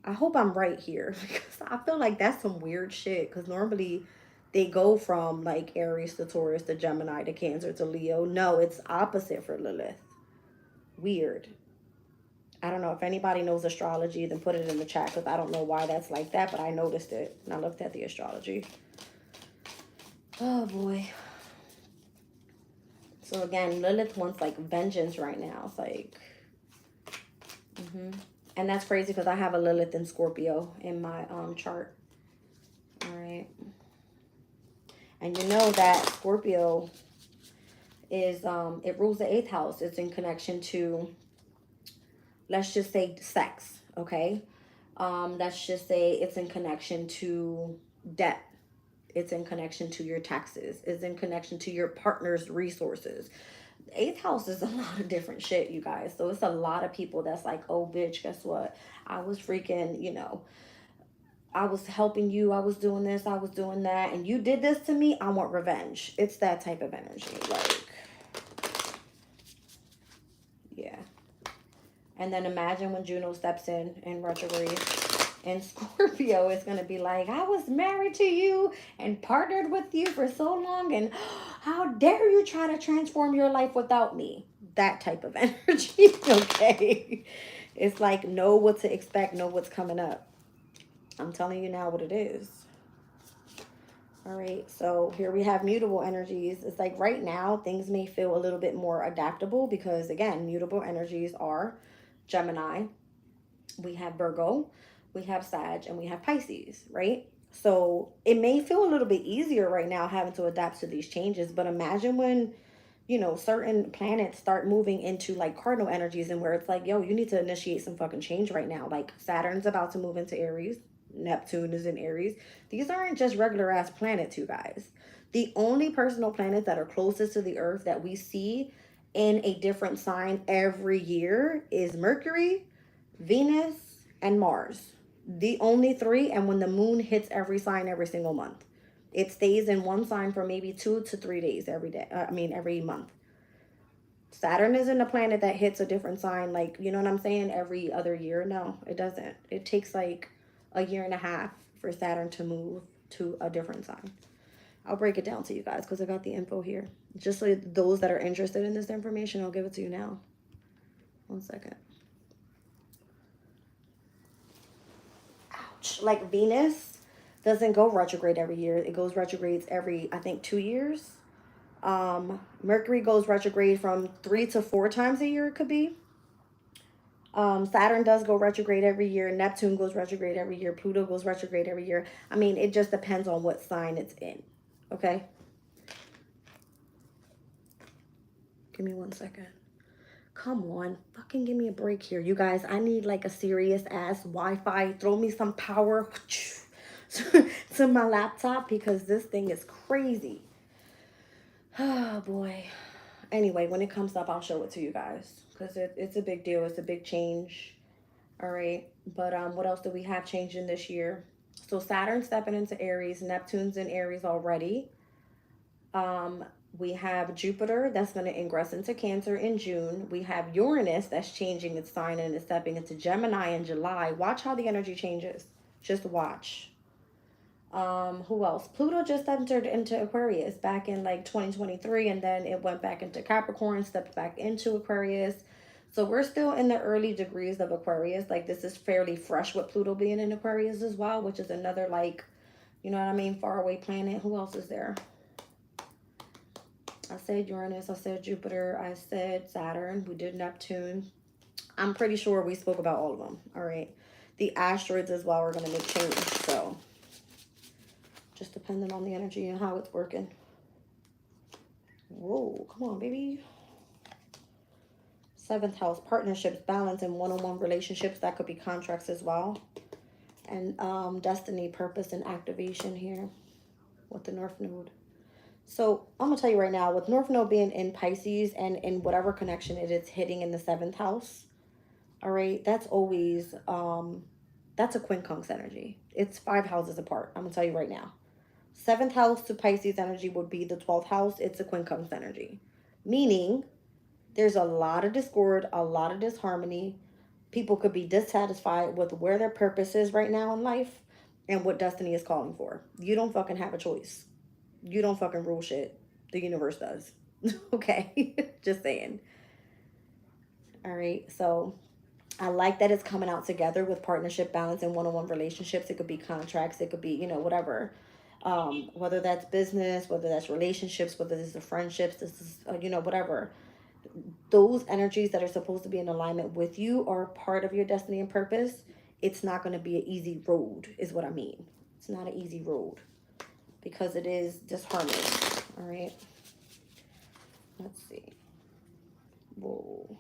I hope I'm right here, because I feel like that's some weird shit, because normally they go from like Aries to Taurus to Gemini to Cancer to Leo. No, it's opposite for Lilith. Weird. I don't know if anybody knows astrology, then put it in the chat, because I don't know why that's like that, but I noticed it and I looked at the astrology. Oh boy. So again, Lilith wants like vengeance right now. It's like, and that's crazy because I have a Lilith in Scorpio in my chart. All right. And you know that Scorpio is, it rules the 8th house. It's in connection to, let's just say, sex, okay? Let's just say it's in connection to debt. It's in connection to your taxes. It's in connection to your partner's resources. eighth house is a lot of different shit, you guys. So it's a lot of people that's like, oh, bitch, guess what? I was freaking, you know, I was helping you. I was doing this. I was doing that. And you did this to me. I want revenge. It's that type of energy. Like, yeah. And then imagine when Juno steps in retrograde. And Scorpio is going to be like, I was married to you and partnered with you for so long. And how dare you try to transform your life without me? That type of energy. Okay. It's like, know what to expect. Know what's coming up. I'm telling you now what it is. All right. So here we have mutable energies. It's like right now, things may feel a little bit more adaptable because, again, mutable energies are Gemini. We have Virgo, we have Sag, and we have Pisces, right? So it may feel a little bit easier right now having to adapt to these changes, but imagine when, you know, certain planets start moving into like cardinal energies and where it's like, yo, you need to initiate some fucking change right now. Like Saturn's about to move into Aries, Neptune is in Aries. These aren't just regular ass planets, you guys. The only personal planets that are closest to the Earth that we see in a different sign every year is Mercury, Venus, and Mars. The only three, and when the moon hits every sign every single month. It stays in one sign for maybe 2 to 3 days every day. Every month. Saturn isn't a planet that hits a different sign, like, you know what I'm saying, every other year. No, it doesn't. It takes like a year and a half for Saturn to move to a different sign. I'll break it down to you guys because I got the info here. Just so those that are interested in this information, I'll give it to you now. 1 second. Like Venus doesn't go retrograde every year. It goes retrogrades every, I think, 2 years. Mercury goes retrograde from 3 to 4 times a year. It could be. Saturn does go retrograde every year. Neptune goes retrograde every year. Pluto goes retrograde every year. I mean, it just depends on what sign it's in. Okay. Give me 1 second. Come on, fucking give me a break here. You guys, I need like a serious ass Wi-Fi. Throw me some power to my laptop because this thing is crazy. Oh boy. Anyway, when it comes up, I'll show it to you guys because it's a big deal. It's a big change. All right. But what else do we have changing this year? So Saturn stepping into Aries. Neptune's in Aries already. We have Jupiter that's going to ingress into Cancer in June. We have Uranus that's changing its sign and is stepping into Gemini in July. Watch how the energy changes. Just watch. Who else? Pluto just entered into Aquarius back in like 2023, and then it went back into Capricorn, stepped back into Aquarius. So we're still in the early degrees of Aquarius. Like this is fairly fresh with Pluto being in Aquarius as well, which is another like, you know what I mean, far away planet. Who else is there? I said Uranus, I said Jupiter, I said Saturn, we did Neptune. I'm pretty sure we spoke about all of them. All right. The asteroids as well are going to make change. So just depending on the energy and how it's working. Whoa, come on, baby. 7th house, partnerships, balance, and one-on-one relationships. That could be contracts as well. And destiny, purpose, and activation here with the North Node. So I'm going to tell you right now, with North Node being in Pisces and in whatever connection it is hitting in the 7th house, all right, that's always, that's a quincunx energy. It's 5 houses apart. I'm going to tell you right now. 7th house to Pisces energy would be the 12th house. It's a quincunx energy. Meaning there's a lot of discord, a lot of disharmony. People could be dissatisfied with where their purpose is right now in life and what destiny is calling for. You don't fucking have a choice. You don't fucking rule shit. The universe does. Okay? Just saying. All right. So I like that it's coming out together with partnership, balance, and one-on-one relationships. It could be contracts. It could be, you know, whatever. Whether that's business, whether that's relationships, whether this is friendships, this is, you know, whatever. Those energies that are supposed to be in alignment with you are part of your destiny and purpose. It's not going to be an easy road, is what I mean. It's not an easy road. Because it is disharmonious. All right. Let's see. Whoa.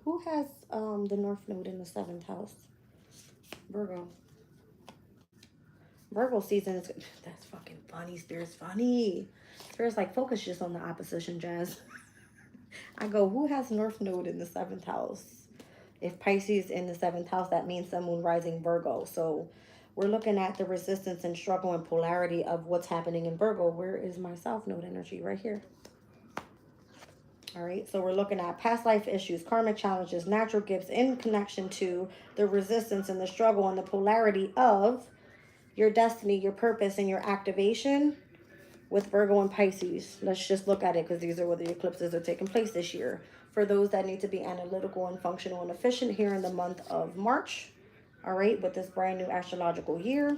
Who has the North Node in the 7th house? Virgo. Virgo season is, that's fucking funny. Spirit's funny. Spirit's like, focus just on the opposition, Jazz. I go, who has North Node in the 7th house? If Pisces in the 7th house, that means Sun, Moon, Rising, Virgo. So we're looking at the resistance and struggle and polarity of what's happening in Virgo. Where is my South Node energy? Right here. All right, so we're looking at past life issues, karmic challenges, natural gifts in connection to the resistance and the struggle and the polarity of your destiny, your purpose, and your activation with Virgo and Pisces. Let's just look at it because these are where the eclipses are taking place this year. For those that need to be analytical and functional and efficient here in the month of March, all right, with this brand new astrological year,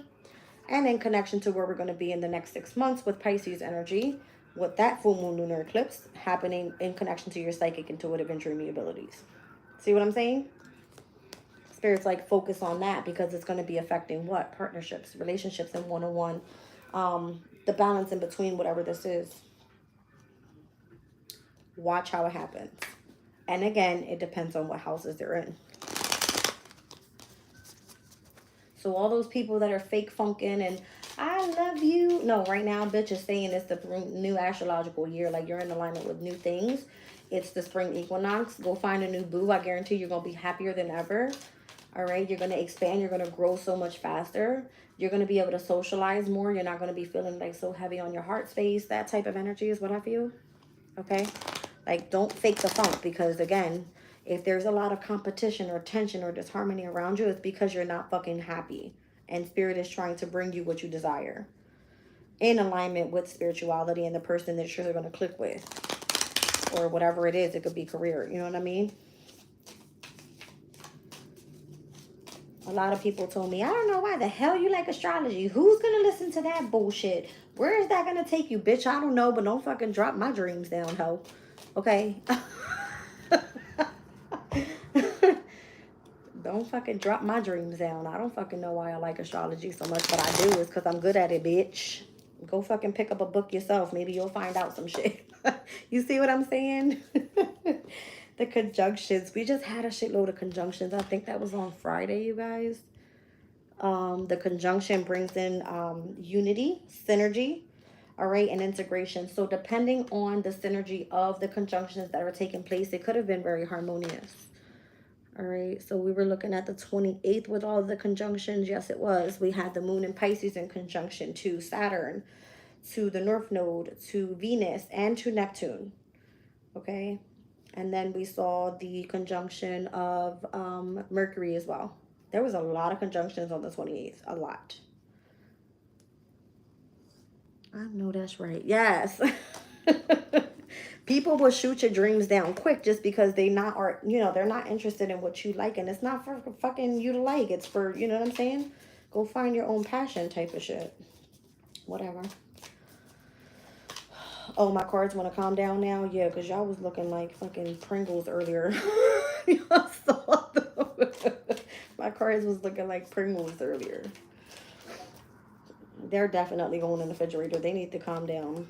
and in connection to where we're going to be in the next 6 months with Pisces energy, with that full moon lunar eclipse happening in connection to your psychic, intuitive, and dreamy abilities. See what I'm saying? Spirit's like, focus on that because it's going to be affecting what? Partnerships, relationships, and one-on-one. The balance in between whatever this is. Watch how it happens. And again, it depends on what houses they're in. So all those people that are fake funking and I love you. No, right now, bitch is saying it's the new astrological year. Like, you're in alignment with new things. It's the spring equinox. Go find a new boo. I guarantee you're going to be happier than ever. All right? You're going to expand. You're going to grow so much faster. You're going to be able to socialize more. You're not going to be feeling like so heavy on your heart space. That type of energy is what I feel. Okay? Like, don't fake the funk because, again, if there's a lot of competition or tension or disharmony around you, it's because you're not fucking happy. And Spirit is trying to bring you what you desire in alignment with spirituality and the person that you're going to click with. Or whatever it is. It could be career. You know what I mean? A lot of people told me, I don't know why the hell you like astrology. Who's going to listen to that bullshit? Where is that going to take you? Bitch, I don't know. But don't fucking drop my dreams down, ho. Okay? Don't fucking drop my dreams down. I don't fucking know why I like astrology so much, but I do. It's because I'm good at it, bitch. Go fucking pick up a book yourself. Maybe you'll find out some shit. You see what I'm saying? The conjunctions. We just had a shitload of conjunctions. I think that was on Friday, you guys. The conjunction brings in unity, synergy, all right, and integration. So depending on the synergy of the conjunctions that are taking place, it could have been very harmonious. All right, so we were looking at the 28th with all the conjunctions. Yes, it was. We had the moon in Pisces in conjunction to Saturn, to the North Node, to Venus, and to Neptune. Okay, and then we saw the conjunction of Mercury as well. There was a lot of conjunctions on the 28th. A lot. I know that's right. Yes. People will shoot your dreams down quick just because they're not interested in what you like. And it's not for fucking you to like. It's for, you know what I'm saying? Go find your own passion type of shit. Whatever. Oh, my cards want to calm down now? Yeah, because y'all was looking like fucking Pringles earlier. Y'all saw them. My cards was looking like Pringles earlier. They're definitely going in the refrigerator. They need to calm down.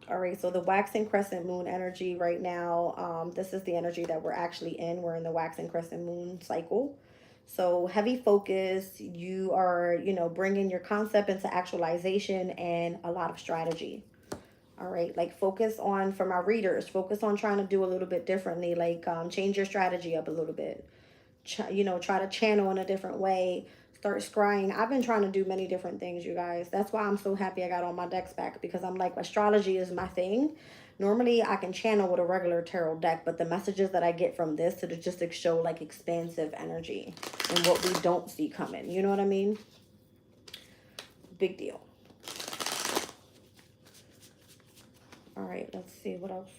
All right, so the waxing crescent moon energy right now, this is the energy that we're actually in. We're in the waxing crescent moon cycle. So heavy focus, you are, bringing your concept into actualization and a lot of strategy. All right, like focus on, for my readers, focus on trying to do a little bit differently, like change your strategy up a little bit. Try to channel in a different way. Start scrying. I've been trying to do many different things, you guys. That's why I'm so happy I got all my decks back, because I'm like, astrology is my thing. Normally I can channel with a regular tarot deck, but the messages that I get from this to just show like expansive energy and what we don't see coming. You know what I mean? Big deal. All right, let's see what else.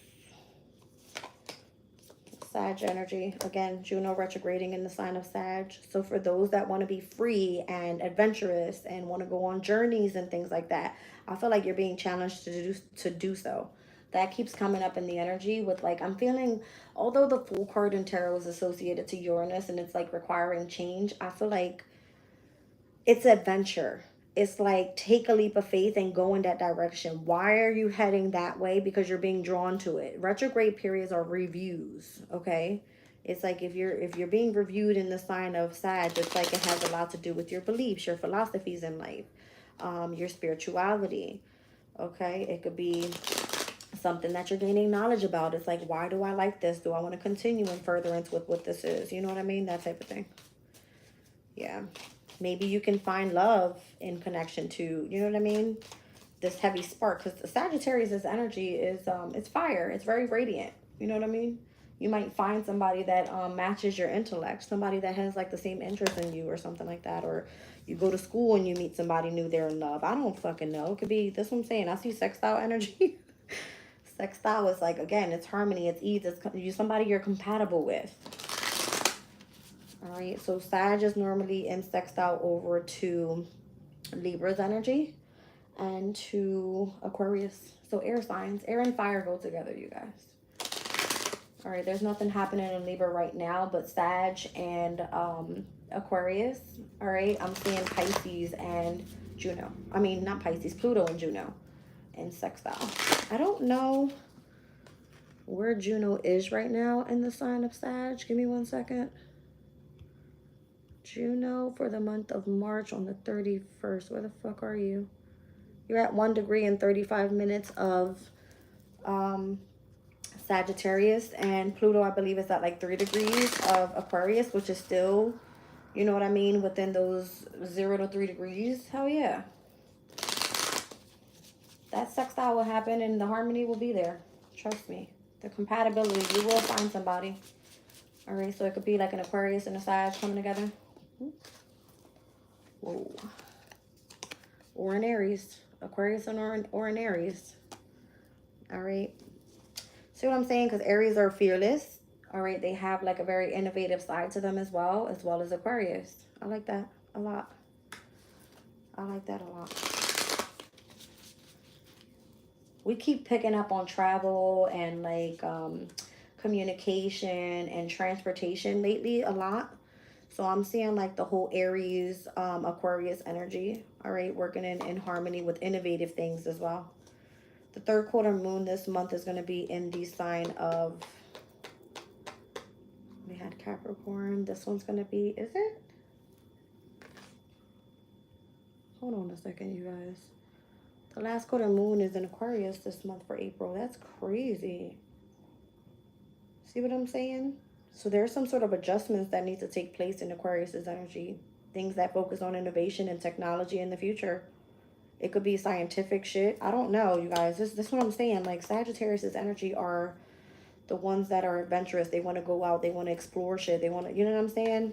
Sag energy. Again, Juno retrograding in the sign of Sag. So for those that want to be free and adventurous and want to go on journeys and things like that, I feel like you're being challenged to do so. That keeps coming up in the energy with, like, I'm feeling, although the Fool card in tarot is associated to Uranus and it's like requiring change, I feel like it's adventure. It's like, take a leap of faith and go in that direction. Why are you heading that way? Because you're being drawn to it. Retrograde periods are reviews, okay? It's like if you're being reviewed in the sign of Sag, it's like it has a lot to do with your beliefs, your philosophies in life. your spirituality. Okay, it could be something that you're gaining knowledge about. It's like, why do I like this? Do I want to continue in furtherance with what this is? You know what I mean? That type of thing. Yeah. Maybe you can find love in connection to, you know what I mean? This heavy spark. Because Sagittarius' energy is, it's fire. It's very radiant. You know what I mean? You might find somebody that matches your intellect. Somebody that has like the same interest in you or something like that. Or you go to school and you meet somebody new, they're in love. I don't fucking know. It could be, that's what I'm saying. I see sextile energy. Sextile is like, again, it's harmony, it's ease, it's somebody you're compatible with. All right, so Sag is normally in sextile over to Libra's energy and to Aquarius. So air signs, air and fire go together, you guys. All right, there's nothing happening in Libra right now, but Sag and Aquarius. All right, I'm seeing Pisces and Juno. I mean, not Pisces, Pluto and Juno in sextile. I don't know where Juno is right now in the sign of Sag. Give me 1 second. Juno for the month of March on the 31st. Where the fuck are you? You're at 1 degree and 35 minutes of Sagittarius, and Pluto, I believe, is at like 3 degrees of Aquarius, which is still, you know what I mean, within those 0 to 3 degrees. Hell yeah. That sextile will happen and the harmony will be there. Trust me. The compatibility, you will find somebody. All right, so it could be like an Aquarius and a Sag coming together. Whoa. Or an Aries. Aquarius and or an Aries. All right. See what I'm saying? Because Aries are fearless. All right, they have like a very innovative side to them as well as Aquarius. I like that a lot. I like that a lot. We keep picking up on travel and like communication and transportation lately a lot. So I'm seeing like the whole Aries, Aquarius energy, all right, working in harmony with innovative things as well. The third quarter moon this month is going to be in the sign of, we had Capricorn. This one's going to be, is it? Hold on a second, you guys. The last quarter moon is in Aquarius this month for April. That's crazy. See what I'm saying? So there's some sort of adjustments that need to take place in Aquarius's energy. Things that focus on innovation and technology in the future. It could be scientific shit. I don't know, you guys. This is what I'm saying. Like, Sagittarius's energy are the ones that are adventurous. They want to go out. They want to explore shit. They want to, you know what I'm saying?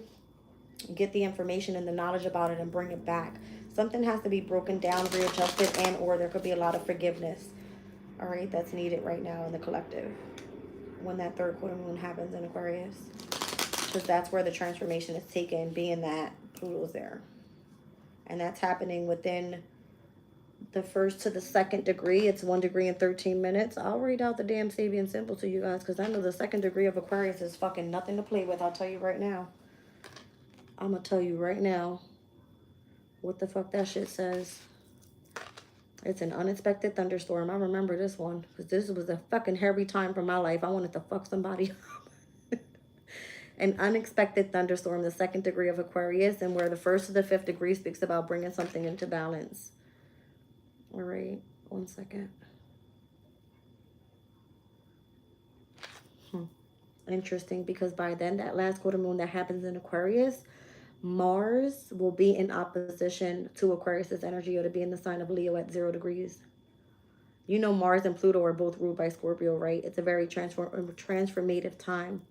Get the information and the knowledge about it and bring it back. Something has to be broken down, readjusted, and or there could be a lot of forgiveness. All right, that's needed right now in the collective when that third quarter moon happens in Aquarius. Because that's where the transformation is taken, being that Pluto's there. And that's happening within the 1st to the 2nd degree. It's 1 degree and 13 minutes. I'll read out the damn Sabian symbol to you guys because I know the 2nd degree of Aquarius is fucking nothing to play with. I'll tell you right now. I'm going to tell you right now what the fuck that shit says. It's an unexpected thunderstorm. I remember this one because this was a fucking hairy time for my life. I wanted to fuck somebody up. An unexpected thunderstorm, the 2nd degree of Aquarius, and where the 1st to the 5th degree speaks about bringing something into balance. All right, 1 second. Interesting, because by then, that last quarter moon that happens in Aquarius, Mars will be in opposition to Aquarius's energy, or to be in the sign of Leo at 0 degrees. You know Mars and Pluto are both ruled by Scorpio, right? It's a very transformative time.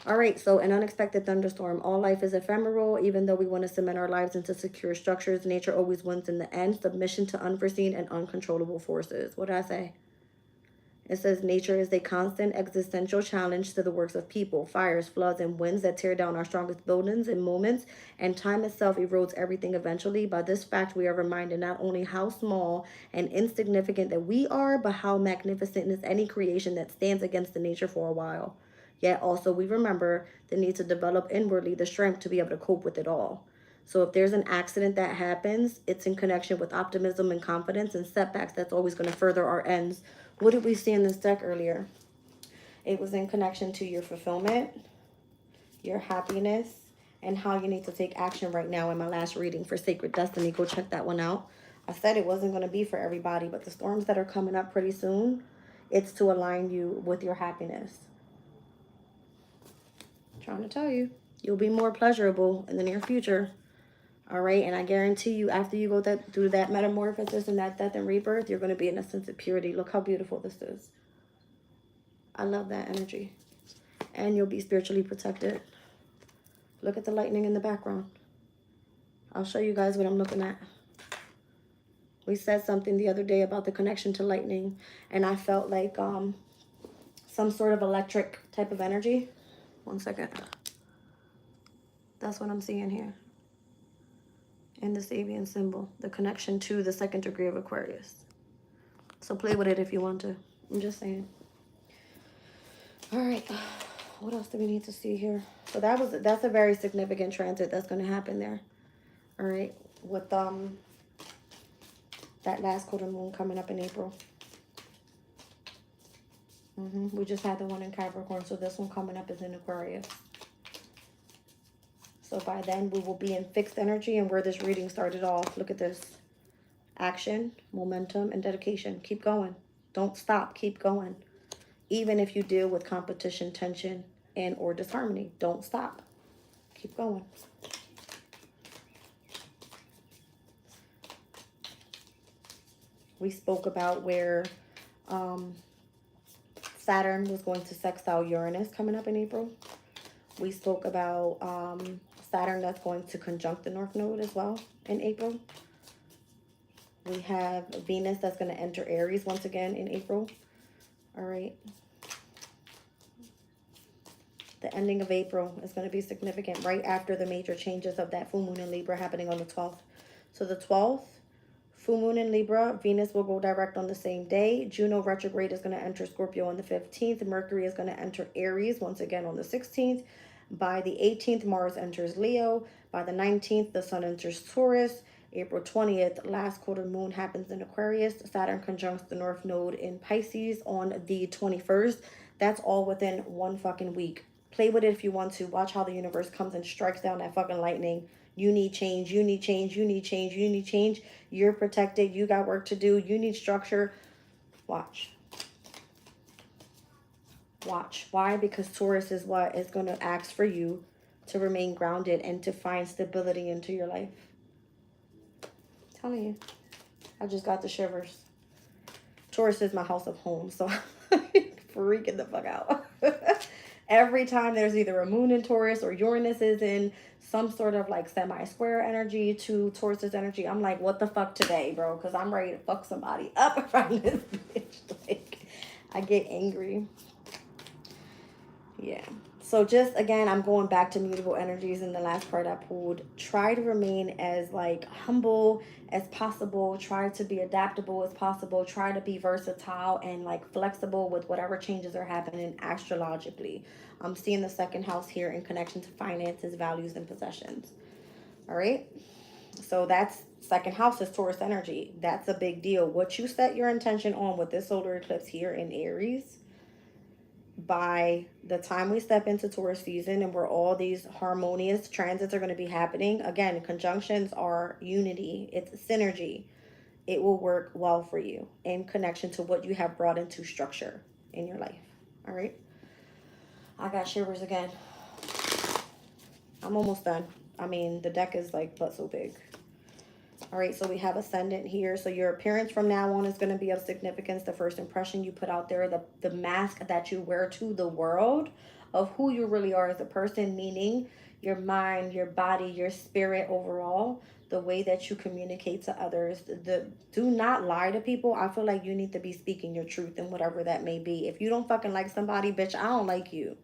All right, so an unexpected thunderstorm. All life is ephemeral. Even though we want to cement our lives into secure structures, nature always wins in the end. Submission to unforeseen and uncontrollable forces. What did I say? It says nature is a constant existential challenge to the works of people, fires, floods, and winds that tear down our strongest buildings in moments, and time itself erodes everything eventually. By this fact, we are reminded not only how small and insignificant that we are, but how magnificent is any creation that stands against the nature for a while. Yet also we remember the need to develop inwardly the strength to be able to cope with it all. So if there's an accident that happens, it's in connection with optimism and confidence, and setbacks that's always going to further our ends. What did we see in this deck earlier? It was in connection to your fulfillment, your happiness, and how you need to take action right now in my last reading for Sacred Destiny. Go check that one out. I said it wasn't going to be for everybody, but the storms that are coming up pretty soon, it's to align you with your happiness. I'm trying to tell you, you'll be more pleasurable in the near future. All right, and I guarantee you, after you go through that metamorphosis and that death and rebirth, you're going to be in a sense of purity. Look how beautiful this is. I love that energy. And you'll be spiritually protected. Look at the lightning in the background. I'll show you guys what I'm looking at. We said something the other day about the connection to lightning, and I felt like some sort of electric type of energy. One second. That's what I'm seeing here. In this avian symbol, the connection to the 2nd degree of Aquarius. So play with it if you want to. I'm just saying. All right. What else do we need to see here? So that's a very significant transit that's going to happen there. All right. With that last quarter moon coming up in April. We just had the one in Capricorn, so this one coming up is in Aquarius. So by then we will be in fixed energy, and where this reading started off, look at this. Action, momentum, and dedication. Keep going. Don't stop. Keep going. Even if you deal with competition, tension, and or disharmony, don't stop. Keep going. We spoke about where Saturn was going to sextile Uranus coming up in April. We spoke about Saturn that's going to conjunct the North Node as well in April. We have Venus that's going to enter Aries once again in April. All right. The ending of April is going to be significant right after the major changes of that full moon in Libra happening on the 12th. So the 12th, full moon in Libra, Venus will go direct on the same day. Juno retrograde is going to enter Scorpio on the 15th. Mercury is going to enter Aries once again on the 16th. By the 18th, Mars enters Leo. By the 19th, the Sun enters Taurus. April 20th, last quarter moon happens in Aquarius. Saturn conjuncts the North Node in Pisces on the 21st. That's all within one fucking week. Play with it if you want to. Watch how the universe comes and strikes down that fucking lightning. You need change. You need change. You need change. You need change. You're protected. You got work to do. You need structure. Watch. Watch. Why? Because Taurus is what is going to ask for you to remain grounded and to find stability into your life. I'm telling you. I just got the shivers. Taurus is my house of home, so I'm freaking the fuck out. Every time there's either a moon in Taurus or Uranus is in some sort of like semi-square energy to Taurus's energy, I'm like, what the fuck today, bro? Because I'm ready to fuck somebody up around this bitch. Like, I get angry. Yeah. So just, again, I'm going back to mutable energies in the last card I pulled. Try to remain as, like, humble as possible. Try to be adaptable as possible. Try to be versatile and, like, flexible with whatever changes are happening astrologically. I'm seeing the 2nd house here in connection to finances, values, and possessions. All right? So that's 2nd house is Taurus energy. That's a big deal. What you set your intention on with this solar eclipse here in Aries, by the time we step into Taurus season and where all these harmonious transits are going to be happening, again, conjunctions are unity. It's synergy. It will work well for you in connection to what you have brought into structure in your life. All right. I got shivers again. I'm almost done. I mean, the deck is like but so big. All right, so we have ascendant here. So your appearance from now on is going to be of significance. The first impression you put out there, the mask that you wear to the world of who you really are as a person, meaning your mind, your body, your spirit overall, the way that you communicate to others. Do not lie to people. I feel like you need to be speaking your truth and whatever that may be. If you don't fucking like somebody, bitch, I don't like you.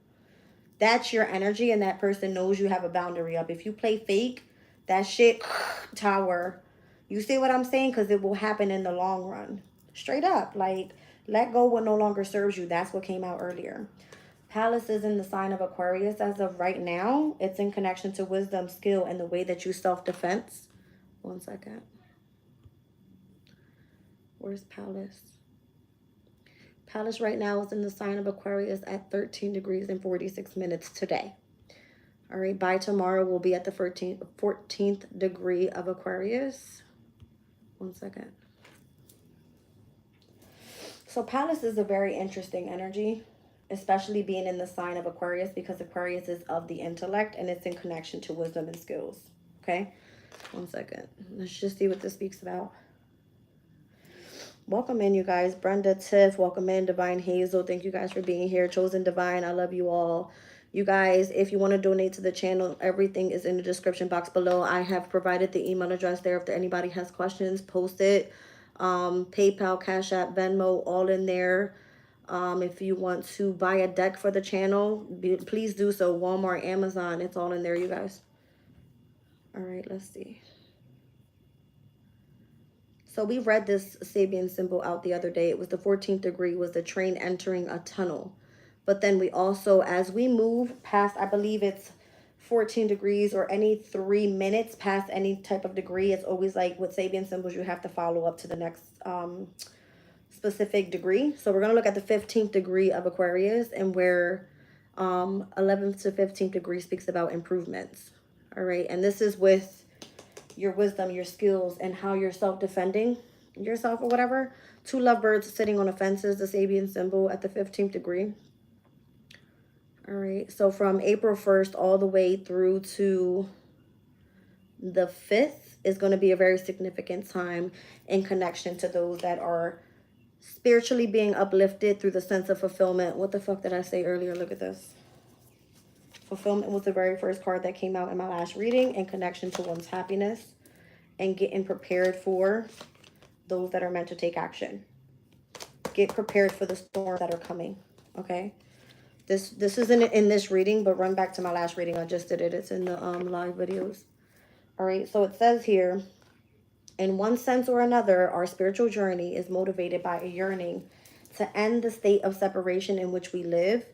That's your energy, and that person knows you have a boundary up. If you play fake, that shit, tower. You see what I'm saying? Because it will happen in the long run. Straight up. Like, let go what no longer serves you. That's what came out earlier. Palace is in the sign of Aquarius as of right now. It's in connection to wisdom, skill, and the way that you self-defense. One second. Where's Palace? Palace right now is in the sign of Aquarius at 13 degrees and 46 minutes today. All right, by tomorrow we'll be at the 14th degree of Aquarius. 1 second. So Palace is a very interesting energy, especially being in the sign of Aquarius, because Aquarius is of the intellect and it's in connection to wisdom and skills. Okay, 1 second. Let's just see what this speaks about. Welcome in, you guys. Brenda, Tiff, welcome in. Divine Hazel, thank you guys for being here. Chosen Divine, I love you all. You guys, if you want to donate to the channel, everything is in the description box below. I have provided the email address there. If anybody has questions, post it. PayPal, Cash App, Venmo, all in there. If you want to buy a deck for the channel, please do so. Walmart, Amazon, it's all in there, you guys. All right, let's see. So we read this Sabian symbol out the other day. It was the 14th degree, was the train entering a tunnel. But then we also, as we move past, I believe it's 14 degrees or any 3 minutes past any type of degree, it's always like with Sabian symbols, you have to follow up to the next specific degree. So we're going to look at the 15th degree of Aquarius, and where 11th to 15th degree speaks about improvements. All right. And this is with your wisdom, your skills, and how you're self-defending yourself or whatever. 2 lovebirds sitting on a fence is the Sabian symbol at the 15th degree. All right, so from April 1st all the way through to the 5th is going to be a very significant time in connection to those that are spiritually being uplifted through the sense of fulfillment. What the fuck did I say earlier? Look at this. Fulfillment was the very first card that came out in my last reading, in connection to one's happiness and getting prepared for those that are meant to take action. Get prepared for the storms that are coming, okay? This isn't in this reading, but run back to my last reading. I just did it. It's in the live videos. All right, so it says here, in one sense or another, our spiritual journey is motivated by a yearning to end the state of separation in which we live.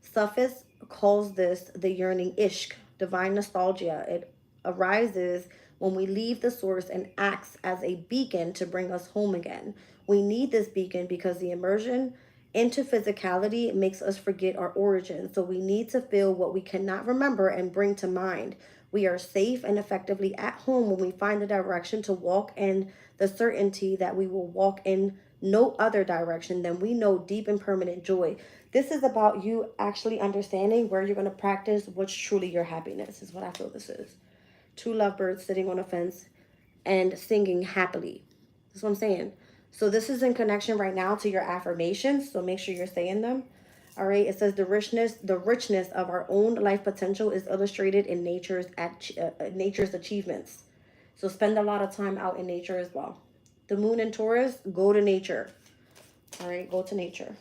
Sufis calls this the yearning ishq, divine nostalgia. It arises when we leave the source and acts as a beacon to bring us home again. We need this beacon because the immersion into physicality makes us forget our origins. So we need to feel what we cannot remember and bring to mind. We are safe and effectively at home when we find the direction to walk in the certainty that we will walk in no other direction than we know deep and permanent joy. This is about you actually understanding where you're going to practice what's truly your happiness, is what I feel this is. 2 lovebirds sitting on a fence and singing happily. That's what I'm saying. So this is in connection right now to your affirmations. So make sure you're saying them. All right. It says the richness of our own life potential is illustrated in nature's achievements. So spend a lot of time out in nature as well. The moon in Taurus, go to nature. All right. Go to nature.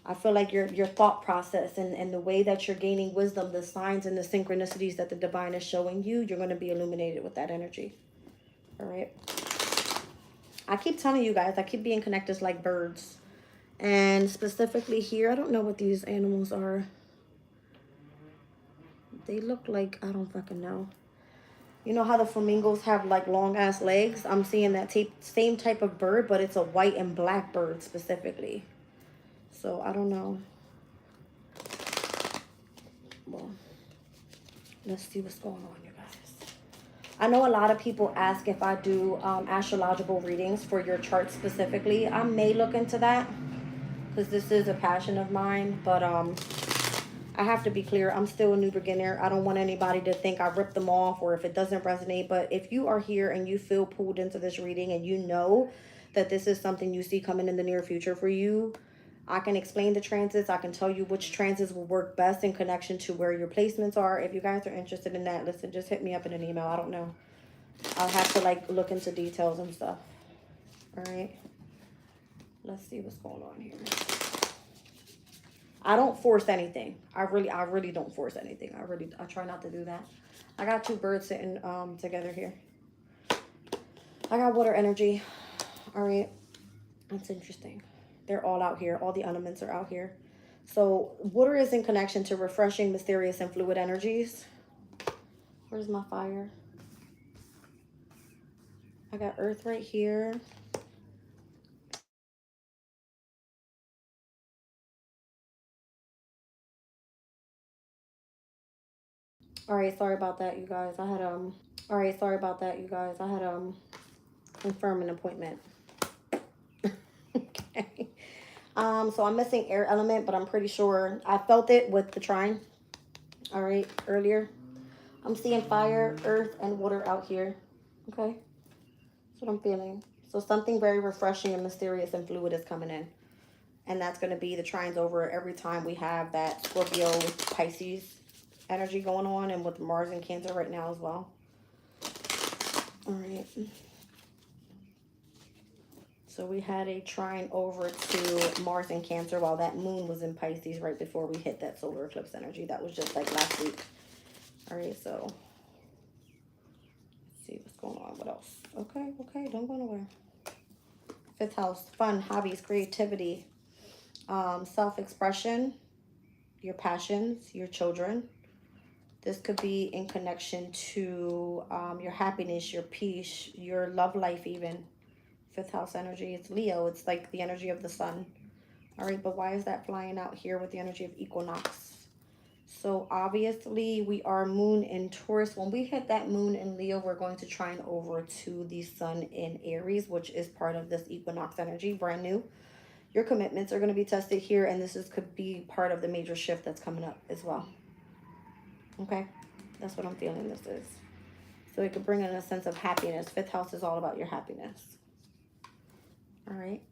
I feel like your thought process and the way that you're gaining wisdom, the signs and the synchronicities that the divine is showing you, you're going to be illuminated with that energy. All right. I keep telling you guys, I keep being connected like birds. And specifically here, I don't know what these animals are. They look like, I don't fucking know. You know how the flamingos have like long ass legs? I'm seeing that same type of bird, but it's a white and black bird specifically. So I don't know. Well, let's see what's going on, you guys. I know a lot of people ask if I do astrological readings for your chart specifically. I may look into that because this is a passion of mine, but I have to be clear, I'm still a new beginner. I don't want anybody to think I ripped them off or if it doesn't resonate. But if you are here and you feel pulled into this reading and you know that this is something you see coming in the near future for you, I can explain the transits. I can tell you which transits will work best in connection to where your placements are. If you guys are interested in that, listen, just hit me up in an email. I don't know. I'll have to like look into details and stuff. All right. Let's see what's going on here. I don't force anything. I really don't force anything. I try not to do that. I got 2 birds sitting together here. I got water energy. All right. That's interesting. They're all out here. All the elements are out here. So water is in connection to refreshing, mysterious, and fluid energies. Where's my fire? I got earth right here. All right, sorry about that, you guys. All right, sorry about that, you guys. I had confirm an appointment. Okay. So I'm missing air element, but I'm pretty sure I felt it with the trine. All right, earlier. I'm seeing fire, earth, and water out here. Okay. That's what I'm feeling. So something very refreshing and mysterious and fluid is coming in. And that's going to be the trines over every time we have that Scorpio Pisces energy going on, and with Mars and Cancer right now as well. All right. So we had a trine over to Mars and Cancer while that moon was in Pisces right before we hit that solar eclipse energy. That was just like last week. All right, so let's see what's going on. What else? Okay, don't go nowhere. Fifth house, fun, hobbies, creativity, self-expression, your passions, your children. This could be in connection to your happiness, your peace, your love life even. Fifth house energy, it's Leo. It's like the energy of the sun. All right, but why is that flying out here with the energy of equinox? So obviously we are moon in Taurus. When we hit that moon in Leo, we're going to trine over to the sun in Aries, which is part of this equinox energy, brand new. Your commitments are going to be tested here, and this could be part of the major shift that's coming up as well. Okay, that's what I'm feeling this is. So it could bring in a sense of happiness. Fifth house is all about your happiness. All right.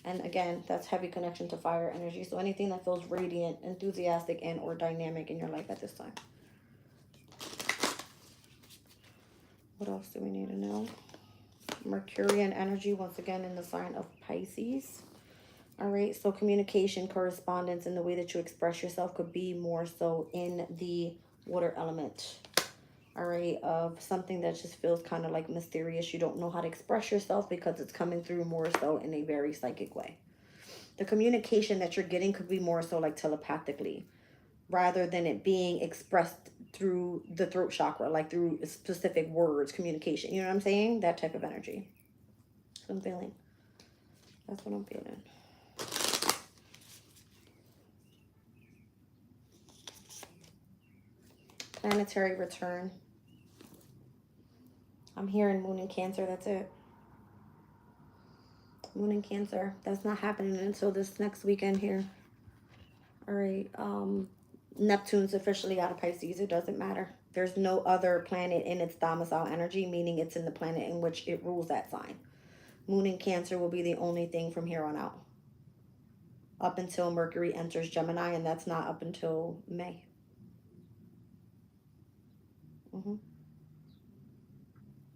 And again, that's heavy connection to fire energy. So anything that feels radiant, enthusiastic, and or dynamic in your life at this time. What else do we need to know? Mercurian energy, once again, in the sign of Pisces. All right, so communication, correspondence, and the way that you express yourself could be more so in the water element. All right, of something that just feels kind of like mysterious. You don't know how to express yourself because it's coming through more so in a very psychic way. The communication that you're getting could be more so like telepathically, rather than it being expressed through the throat chakra, like through specific words, communication. You know what I'm saying? That type of energy. That's what I'm feeling. That's what I'm feeling. Planetary return. I'm hearing moon in Cancer. That's it. Moon in Cancer. That's not happening until this next weekend here. All right. Neptune's officially out of Pisces. It doesn't matter. There's no other planet in its domicile energy, meaning it's in the planet in which it rules that sign. Moon in Cancer will be the only thing from here on out. Up until Mercury enters Gemini, and that's not up until May.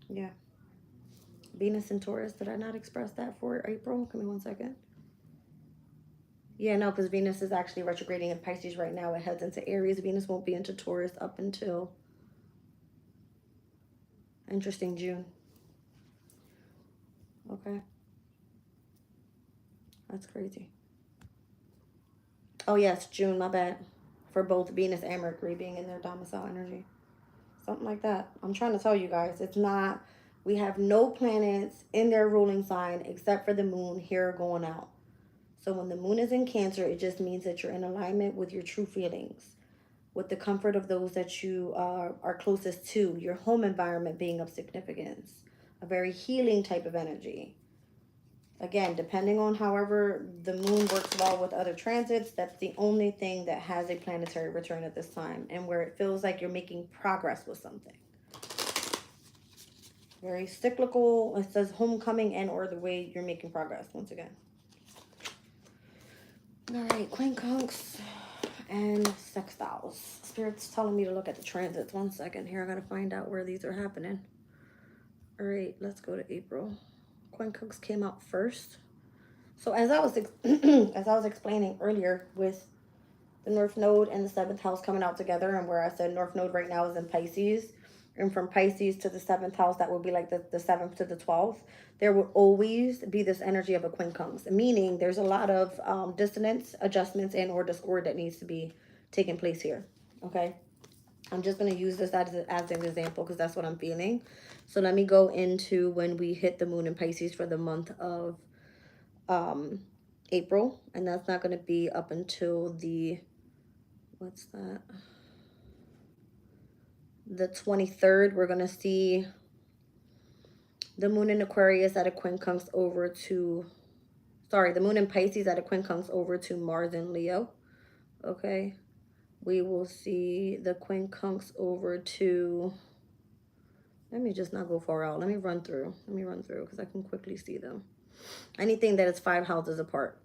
Yeah. Venus in Taurus. Did I not express that for April? Give me 1 second. Yeah, no, because Venus is actually retrograding in Pisces right now. It heads into Aries. Venus won't be into Taurus up until, interesting, June. Okay. That's crazy. Oh, yes, June, my bad. For both Venus and Mercury being in their domicile energy. Something like that. I'm trying to tell you guys. It's not, we have no planets in their ruling sign except for the moon here going out. So when the moon is in Cancer, it just means that you're in alignment with your true feelings, with the comfort of those that you are closest to, your home environment being of significance, a very healing type of energy. Again, depending on however the moon works well with other transits, that's the only thing that has a planetary return at this time, and where it feels like you're making progress with something. Very cyclical. It says homecoming and or the way you're making progress once again. All right, quincunx and sextiles. Spirit's telling me to look at the transits. 1 second here. I gotta find out where these are happening. All right, let's go to April. Quincunx came out first. So as I was explaining earlier with the North Node and the 7th house coming out together, and where I said North Node right now is in Pisces, and from Pisces to the 7th house, that would be like the 7th to the 12th, there will always be this energy of a quincunx, meaning there's a lot of dissonance, adjustments, and or discord that needs to be taking place here. Okay, I'm just going to use this as an example because that's what I'm feeling. So let me go into when we hit the moon in Pisces for the month of April, and that's not going to be up until the, what's that, the 23rd. We're going to see The moon in Aquarius at a quincunx over to, sorry, the moon in Pisces at a quincunx over to Mars in Leo. Okay. We will see the quincunx over to, let me just not go far out. Let me run through because I can quickly see them. Anything that is 5 houses apart.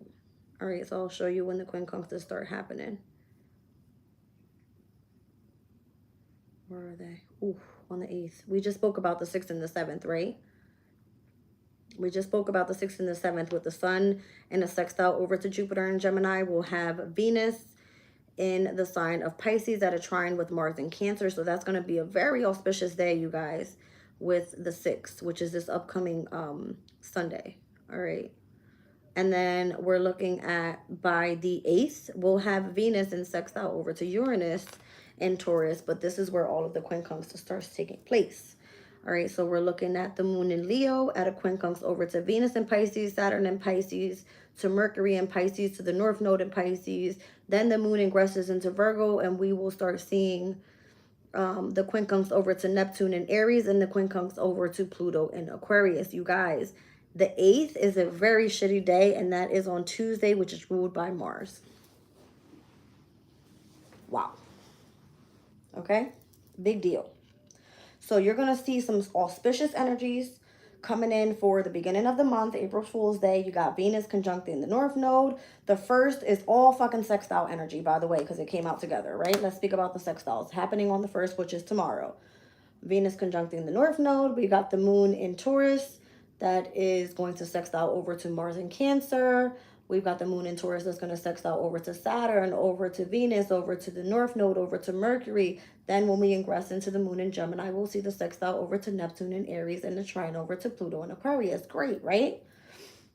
All right, so I'll show you when the quincunxes start happening. Where are they? Ooh, on the 8th. We just spoke about the 6th and the 7th, right? We just spoke about the 6th and the 7th with the sun and a sextile over to Jupiter and Gemini. We'll have Venus in the sign of Pisces at a trine with Mars in Cancer. So that's going to be a very auspicious day, you guys, with the 6th, which is this upcoming Sunday. All right. And then we're looking at, by the 8th, we'll have Venus in sextile over to Uranus in Taurus. But this is where all of the quincunx starts taking place. All right, so we're looking at the moon in Leo at a quincunx over to Venus in Pisces, Saturn in Pisces, to Mercury in Pisces, to the North Node in Pisces. Then the moon ingresses into Virgo, and we will start seeing the quincunx over to Neptune in Aries and the quincunx over to Pluto in Aquarius. You guys, the 8th is a very shitty day, and that is on Tuesday, which is ruled by Mars. Wow. Okay, big deal. So you're going to see some auspicious energies coming in for the beginning of the month, April Fool's Day. You got Venus conjuncting the North Node. The 1st is all fucking sextile energy, by the way, because it came out together, right? Let's speak about the sextiles happening on the 1st, which is tomorrow. Venus conjuncting the North Node. We got the moon in Taurus that is going to sextile over to Mars in Cancer. We've got the moon in Taurus that's going to sextile over to Saturn, over to Venus, over to the North Node, over to Mercury. Then when we ingress into the moon in Gemini, we'll see the sextile over to Neptune in Aries and the trine over to Pluto in Aquarius. Great, right?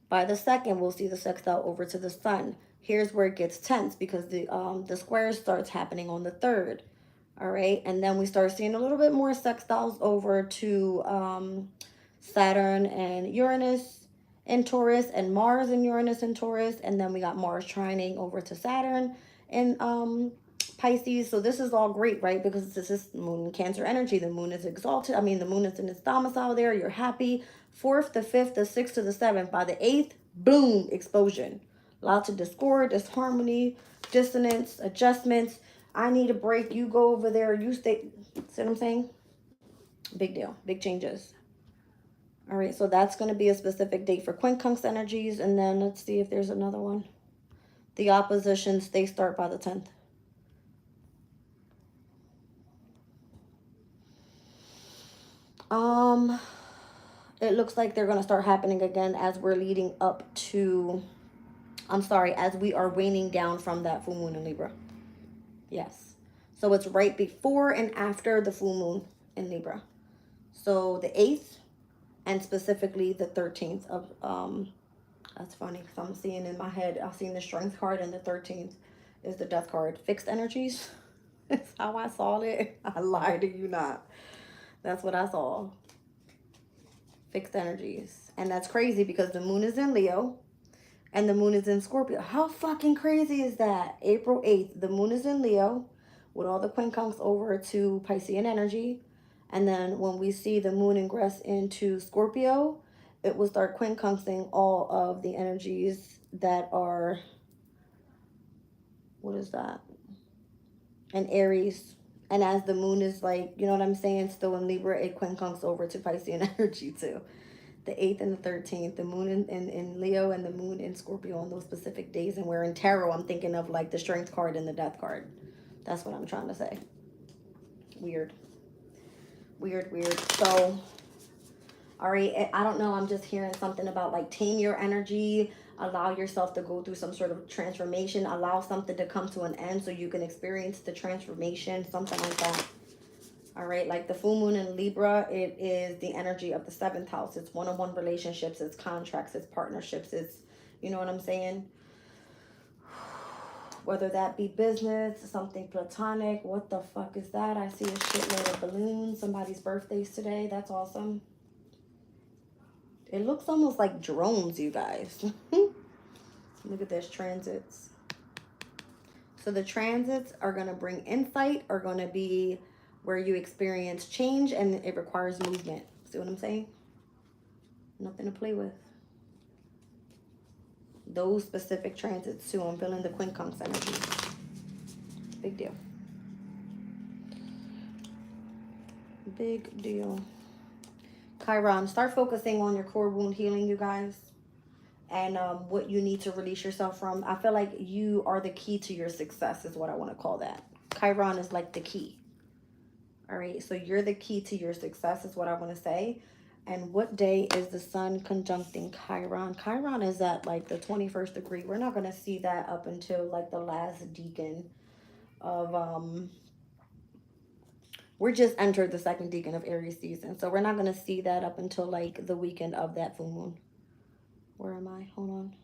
By the 2nd, we'll see the sextile over to the sun. Here's where it gets tense because the square starts happening on the 3rd. All right, and then we start seeing a little bit more sextiles over to Saturn and Uranus in Taurus, and Mars and Uranus in Taurus, and then we got Mars trining over to Saturn in Pisces. So this is all great, right? Because this is moon Cancer energy. The moon is exalted. I mean, the moon is in its domicile there. You're happy. 4th, the 5th, the 6th to the 7th. By the 8th, boom, explosion. Lots of discord, disharmony, dissonance, adjustments. I need a break. You go over there. You stay. See what I'm saying? Big deal. Big changes. All right, so that's going to be a specific date for quincunx energies. And then let's see if there's another one. The oppositions, they start by the 10th. It looks like they're going to start happening again as we're leading up to, as we are waning down from that full moon in Libra. Yes. So it's right before and after the full moon in Libra. So the 8th and specifically the 13th of, that's funny because I'm seeing in my head, I've seen the strength card, and the 13th is the death card. Fixed energies. That's how I saw it. I lied to you not. That's what I saw. Fixed energies. And that's crazy because the moon is in Leo and the moon is in Scorpio. How fucking crazy is that? April 8th, the moon is in Leo with all the quincunx over to Piscean energy. And then when we see the moon ingress into Scorpio, it will start quincunxing all of the energies that are, what is that? And Aries. And as the moon is like, you know what I'm saying, still in Libra, it quincunx over to Piscean energy too. The 8th and the 13th, the moon in Leo and the moon in Scorpio on those specific days. And where in tarot, I'm thinking of like the strength card and the death card. That's what I'm trying to say. Weird. So, all right, I don't know. I'm just hearing something about like tame your energy, allow yourself to go through some sort of transformation, allow something to come to an end so you can experience the transformation, something like that. All right, like the full moon in Libra, it is the energy of the 7th house. It's one-on-one relationships, it's contracts, it's partnerships, it's, you know what I'm saying? Whether that be business, something platonic. What the fuck is that? I see a shitload of balloons. Somebody's birthday's today. That's awesome. It looks almost like drones, you guys. Look at this, transits. So the transits are going to bring insight, are going to be where you experience change, and it requires movement. See what I'm saying? Nothing to play with. Those specific transits too. I'm feeling the quincunx energy. Big deal. Big deal. Chiron, start focusing on your core wound healing, you guys. And what you need to release yourself from. I feel like you are the key to your success is what I want to call that. Chiron is like the key. All right, so you're the key to your success is what I want to say. And what day is the sun conjuncting Chiron? Chiron is at like the 21st degree. We're not going to see that up until like the last decan of, we're just entered the second decan of Aries season. So we're not going to see that up until like the weekend of that full moon. Where am I? Hold on.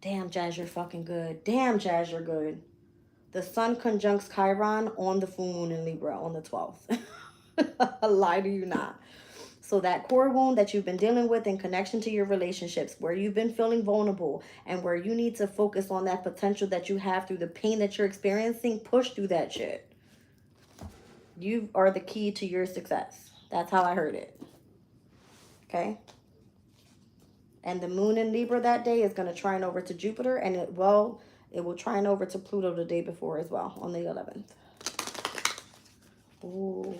Damn, Jazz, you're fucking good. Damn, Jazz, you're good. The sun conjuncts Chiron on the full moon in Libra on the 12th. I lie to you not. So that core wound that you've been dealing with in connection to your relationships, where you've been feeling vulnerable and where you need to focus on that potential that you have through the pain that you're experiencing, push through that shit. You are the key to your success. That's how I heard it. Okay? And the moon in Libra that day is going to trine over to Jupiter, and it will trine over to Pluto the day before as well, on the 11th. Ooh.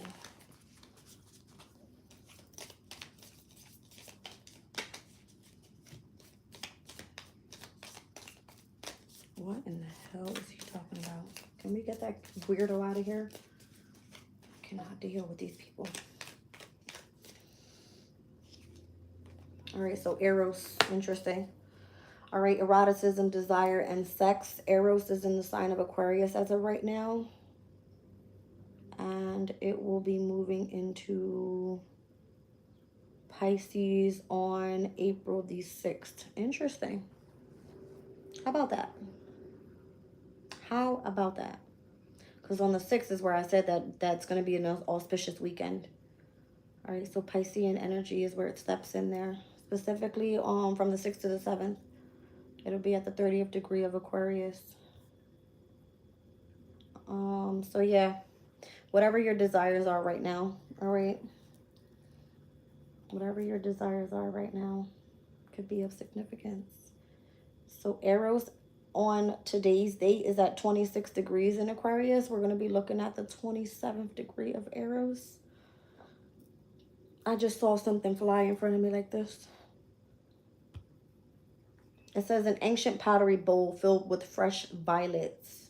What in the hell is he talking about? Can we get that weirdo out of here? I cannot deal with these people. All right, so Eros, interesting. All right, eroticism, desire, and sex. Eros is in the sign of Aquarius as of right now. And it will be moving into Pisces on April the 6th. Interesting. How about that? How about that? Because on the 6th is where I said that that's going to be an auspicious weekend. All right, so Piscean energy is where it steps in there. Specifically from the 6th to the 7th. It'll be at the 30th degree of Aquarius. So yeah, whatever your desires are right now, all right? Whatever your desires are right now could be of significance. So Eros on today's date is at 26 degrees in Aquarius. We're going to be looking at the 27th degree of Eros. I just saw something fly in front of me like this. It says an ancient pottery bowl filled with fresh violets.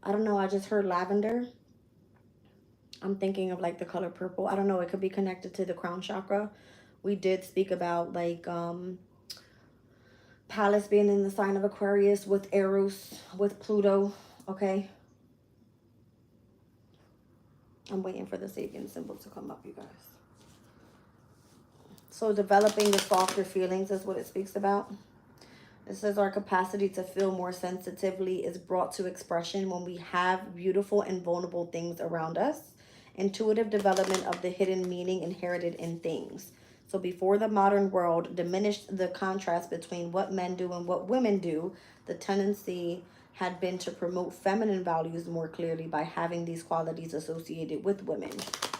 I don't know. I just heard lavender. I'm thinking of like the color purple. I don't know. It could be connected to the crown chakra. We did speak about like Pallas being in the sign of Aquarius with Eros, with Pluto. Okay. I'm waiting for the Sabian symbol to come up, you guys. So developing the softer feelings is what it speaks about. It says our capacity to feel more sensitively is brought to expression when we have beautiful and vulnerable things around us. Intuitive development of the hidden meaning inherited in things. So before the modern world diminished the contrast between what men do and what women do, the tendency had been to promote feminine values more clearly by having these qualities associated with women.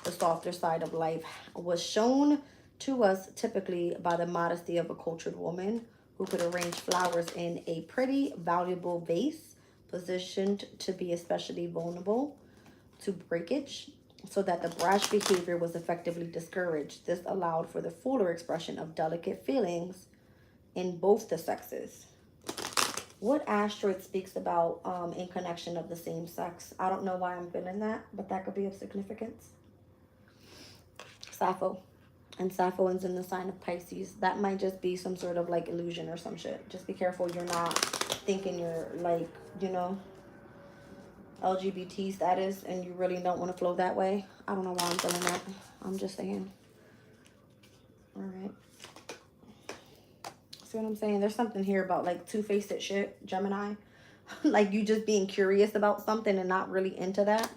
The softer side of life was shown to us typically by the modesty of a cultured woman who could arrange flowers in a pretty, valuable vase, positioned to be especially vulnerable to breakage, so that the brash behavior was effectively discouraged. This allowed for the fuller expression of delicate feelings in both the sexes. What asteroid speaks about in connection of the same sex? I don't know why I'm feeling that, but that could be of significance. Sappho. And Sappho is in the sign of Pisces. That might just be some sort of like illusion or some shit. Just be careful you're not thinking you're like, you know, LGBT status and you really don't want to flow that way. I don't know why I'm feeling that. I'm just saying. All right. See what I'm saying? There's something here about like two-faced shit, Gemini. Like you just being curious about something and not really into that.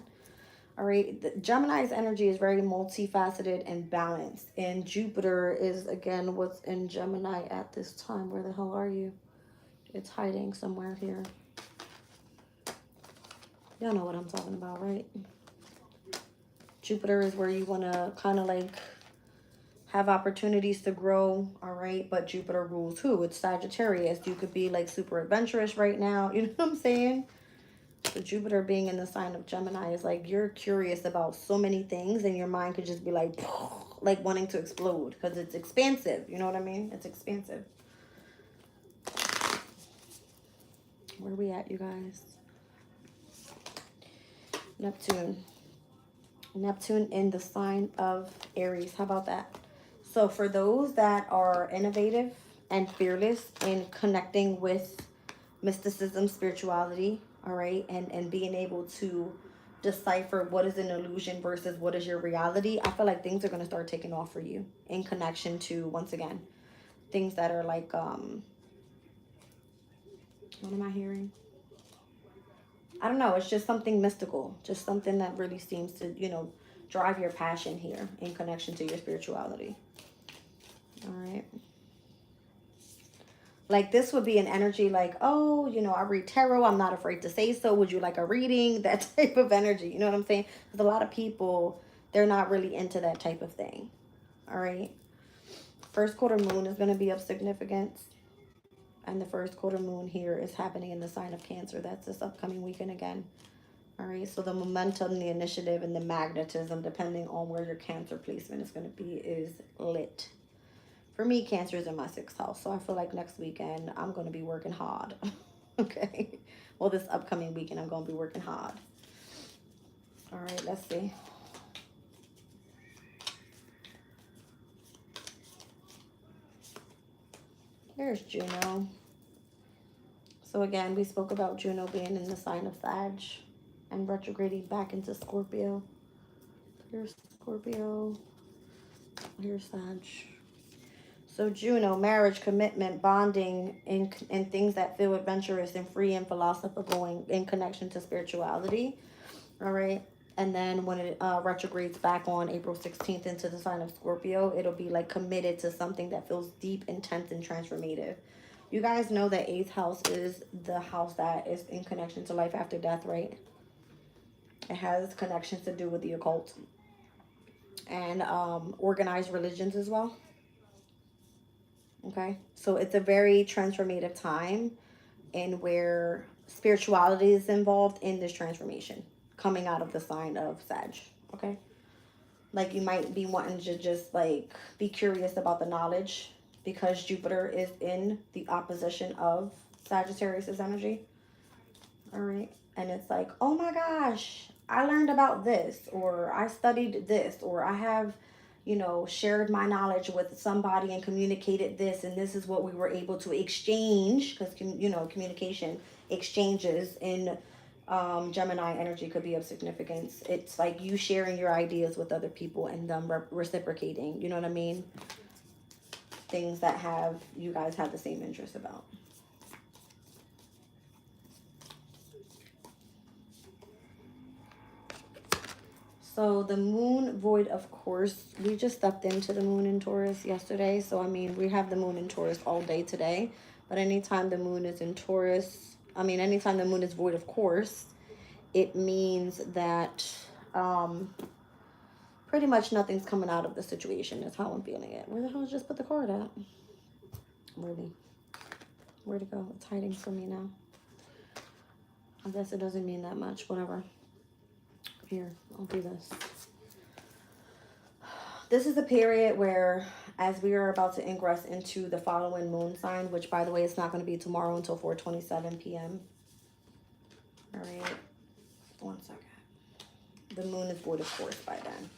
All right, Gemini's energy is very multifaceted and balanced. And Jupiter is, again, what's in Gemini at this time. Where the hell are you? It's hiding somewhere here. Y'all know what I'm talking about, right? Jupiter is where you want to kind of like have opportunities to grow, all right? But Jupiter rules who? It's Sagittarius. You could be like super adventurous right now. You know what I'm saying? So Jupiter being in the sign of Gemini is like you're curious about so many things and your mind could just be like like wanting to explode because it's expansive. You know what I mean? It's expansive. Where are we at, you guys? Neptune. Neptune in the sign of Aries. How about that? So for those that are innovative and fearless in connecting with mysticism, spirituality, all right, and being able to decipher what is an illusion versus what is your reality, I feel like things are going to start taking off for you in connection to, once again, things that are like, what am I hearing? I don't know. It's just something mystical, just something that really seems to, you know, drive your passion here in connection to your spirituality. All right. Like this would be an energy like, oh, you know, I read tarot. I'm not afraid to say so. Would you like a reading? That type of energy. You know what I'm saying? Because a lot of people, they're not really into that type of thing. All right. First quarter moon is going to be of significance. And the first quarter moon here is happening in the sign of Cancer. That's this upcoming weekend again. All right. So the momentum, the initiative, and the magnetism, depending on where your Cancer placement is going to be, is lit. For me, Cancer is in my 6th house, so I feel like next weekend I'm going to be working hard. Okay. Well, this upcoming weekend I'm going to be working hard. All right, let's see. There's Juno. So again, we spoke about Juno being in the sign of Sag and retrograding back into Scorpio. Here's Scorpio. Here's Sag. So Juno, marriage, commitment, bonding, and things that feel adventurous and free and philosophical in connection to spirituality. All right. And then when it retrogrades back on April 16th into the sign of Scorpio, it'll be like committed to something that feels deep, intense, and transformative. You guys know that 8th house is the house that is in connection to life after death, right? It has connections to do with the occult and organized religions as well. Okay, so it's a very transformative time in where spirituality is involved in this transformation coming out of the sign of Sag. Okay, like you might be wanting to just like be curious about the knowledge because Jupiter is in the opposition of Sagittarius's energy. All right, and it's like, oh my gosh, I learned about this, or I studied this, or I have, you know, shared my knowledge with somebody and communicated this, and this is what we were able to exchange, because, you know, communication exchanges in Gemini energy could be of significance. It's like you sharing your ideas with other people and them reciprocating, you know what I mean? Things that have, you guys have the same interest about. So the moon void, of course, we just stepped into the moon in Taurus yesterday. So, I mean, we have the moon in Taurus all day today. But anytime the moon is in Taurus, I mean, anytime the moon is void, of course, it means that pretty much nothing's coming out of the situation. That's how I'm feeling it. Where the hell did I just put the card at? Really? Where'd it go? It's hiding from me now. I guess it doesn't mean that much. Whatever. Here, I'll do this. This is a period where, as we are about to ingress into the following moon sign, which, by the way, it's not going to be tomorrow until 4:27 p.m. All right. 1 second. The moon is void, of course, by then.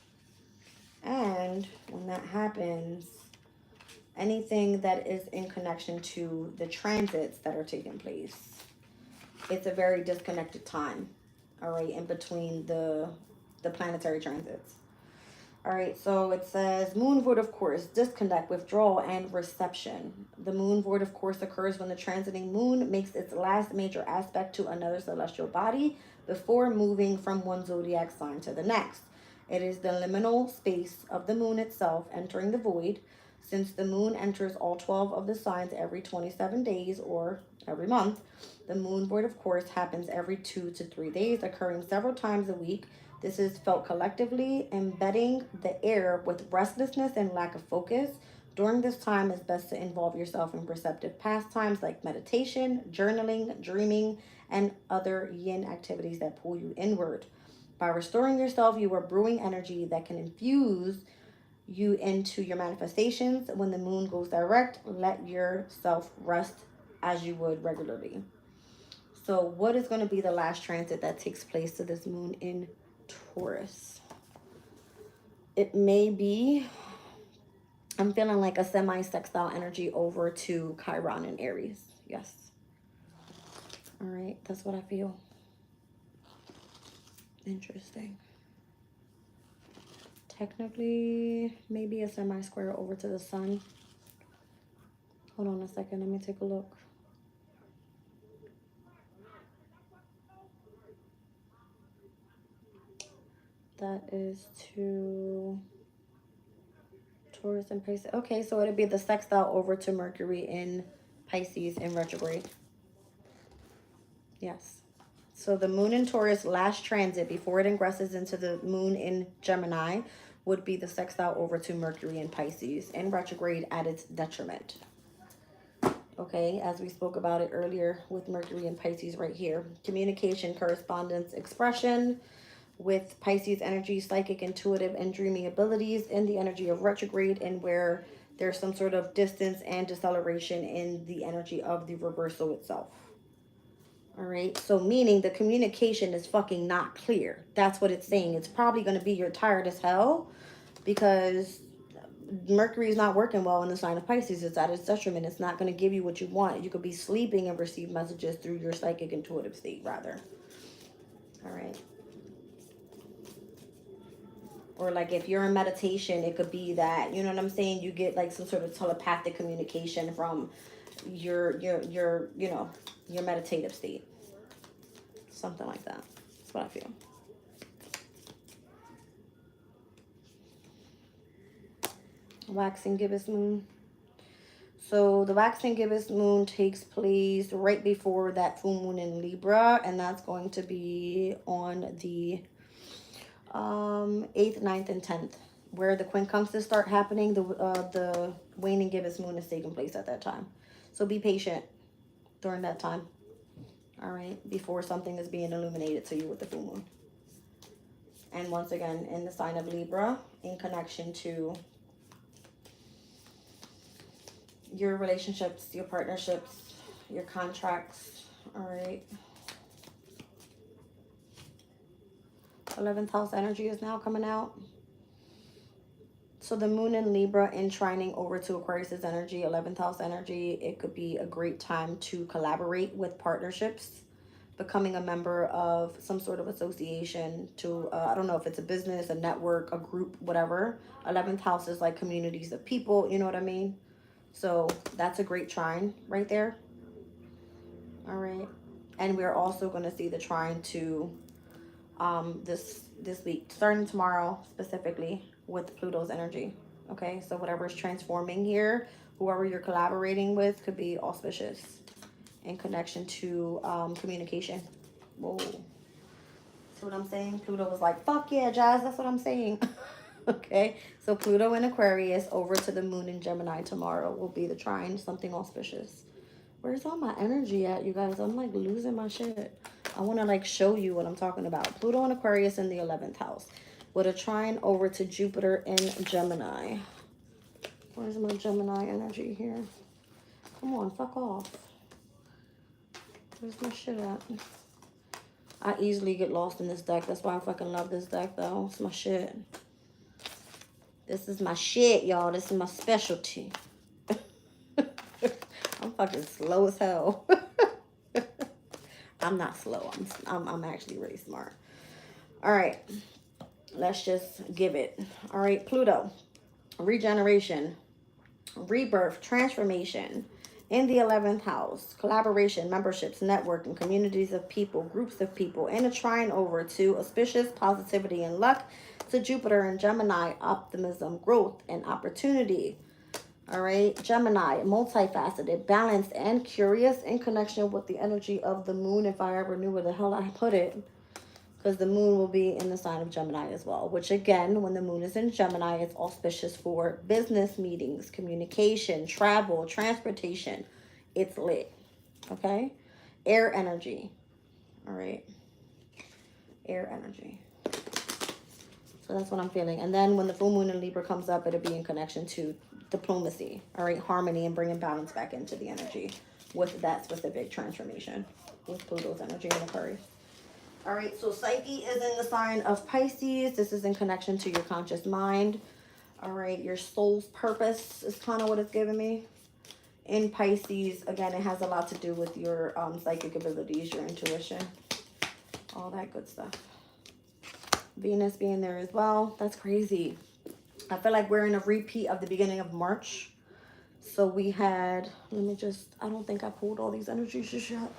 And when that happens, anything that is in connection to the transits that are taking place, it's a very disconnected time. All right, in between the planetary transits. All right, so it says moon void, of course, disconnect, withdrawal, and reception. The moon void, of course, occurs when the transiting moon makes its last major aspect to another celestial body before moving from one zodiac sign to the next. It is the liminal space of the moon itself entering the void. Since the moon enters all 12 of the signs every 27 days or every month, the moon void, of course, happens every 2 to 3 days, occurring several times a week This is felt collectively, embedding the air with restlessness and lack of focus. During this time, it's best to involve yourself in perceptive pastimes like meditation, journaling, dreaming, and other yin activities that pull you inward. By restoring yourself, you are brewing energy that can infuse you into your manifestations. When the moon goes direct, let yourself rest as you would regularly. So what is going to be the last transit that takes place to this moon in Taurus? It may be, I'm feeling like a semi-sextile energy over to Chiron in Aries. Yes. All right, that's what I feel. Interesting. Technically, maybe a semi-square over to the sun. Hold on a second, let me take a look. That is to Taurus and Pisces. Okay, so it'd be the sextile over to Mercury in Pisces in retrograde. Yes. So the moon in Taurus last transit before it ingresses into the moon in Gemini would be the sextile over to Mercury in Pisces in retrograde at its detriment. Okay, as we spoke about it earlier with Mercury and Pisces right here. Communication, correspondence, expression with Pisces energy, psychic, intuitive, and dreaming abilities in the energy of retrograde, and where there's some sort of distance and deceleration in the energy of the reversal itself. All right, so meaning the communication is fucking not clear. That's what it's saying. It's probably going to be you're tired as hell because Mercury is not working well in the sign of Pisces. It's at its detriment. It's not going to give you what you want. You could be sleeping and receive messages through your psychic intuitive state, rather. All right. Or like if you're in meditation, it could be that, you know what I'm saying? You get like some sort of telepathic communication from your you know, your meditative state. Something like that. That's what I feel. Waxing gibbous moon. So the waxing gibbous moon takes place right before that full moon in Libra, and that's going to be on the 8th, 9th, and 10th, where the quincunxes start happening. The waning gibbous moon is taking place at that time. So be patient during that time. All right, before something is being illuminated to you with the full moon. And once again, in the sign of Libra, in connection to your relationships, your partnerships, your contracts. All right. 11th house energy is now coming out. So the moon in Libra entrining over to Aquarius's energy, 11th house energy. It could be a great time to collaborate with partnerships, becoming a member of some sort of association to, I don't know if it's a business, a network, a group, whatever. 11th house is like communities of people, you know what I mean? So that's a great trine right there. All right. And we're also going to see the trine to this week, starting tomorrow specifically with Pluto's energy. Okay, so whatever is transforming here, whoever you're collaborating with could be auspicious in connection to communication. Whoa. See what I'm saying? Pluto was like, fuck yeah, Jazz, that's what I'm saying. Okay, so Pluto in Aquarius over to the moon in Gemini tomorrow will be the trine, something auspicious. Where's all my energy at, you guys? I'm like losing my shit. I want to like show you what I'm talking about. Pluto in Aquarius in the 11th house with a trine over to Jupiter in Gemini. Where's my Gemini energy here? Come on, fuck off. Where's my shit at? I easily get lost in this deck. That's why I fucking love this deck, though. It's my shit. This is my shit, y'all. This is my specialty. I'm fucking slow as hell. I'm not slow. I'm actually really smart. All right. Let's just give it. All right, Pluto. Regeneration, rebirth, transformation in the 11th house. Collaboration, memberships, networking, communities of people, groups of people. And a trine over to auspicious positivity and luck to Jupiter and Gemini, optimism, growth, and opportunity. All right, Gemini, multifaceted, balanced, and curious in connection with the energy of the moon, if I ever knew where the hell I put it. because the moon will be in the sign of Gemini as well, which again, when the moon is in Gemini, it's auspicious for business meetings, communication, travel, transportation. It's lit. Okay? Air energy. All right? Air energy. So that's what I'm feeling. And then when the full moon in Libra comes up, it'll be in connection to diplomacy. All right? Harmony and bringing balance back into the energy with that specific transformation with Pluto's energy in Aquarius. All right, so Psyche is in the sign of Pisces. This is in connection to your conscious mind. All right, your soul's purpose is kind of what it's giving me. In Pisces, again, it has a lot to do with your psychic abilities, your intuition, all that good stuff. Venus being there as well. That's crazy. I feel like we're in a repeat of the beginning of March. So we had, let me just, I don't think I pulled all these energies just yet.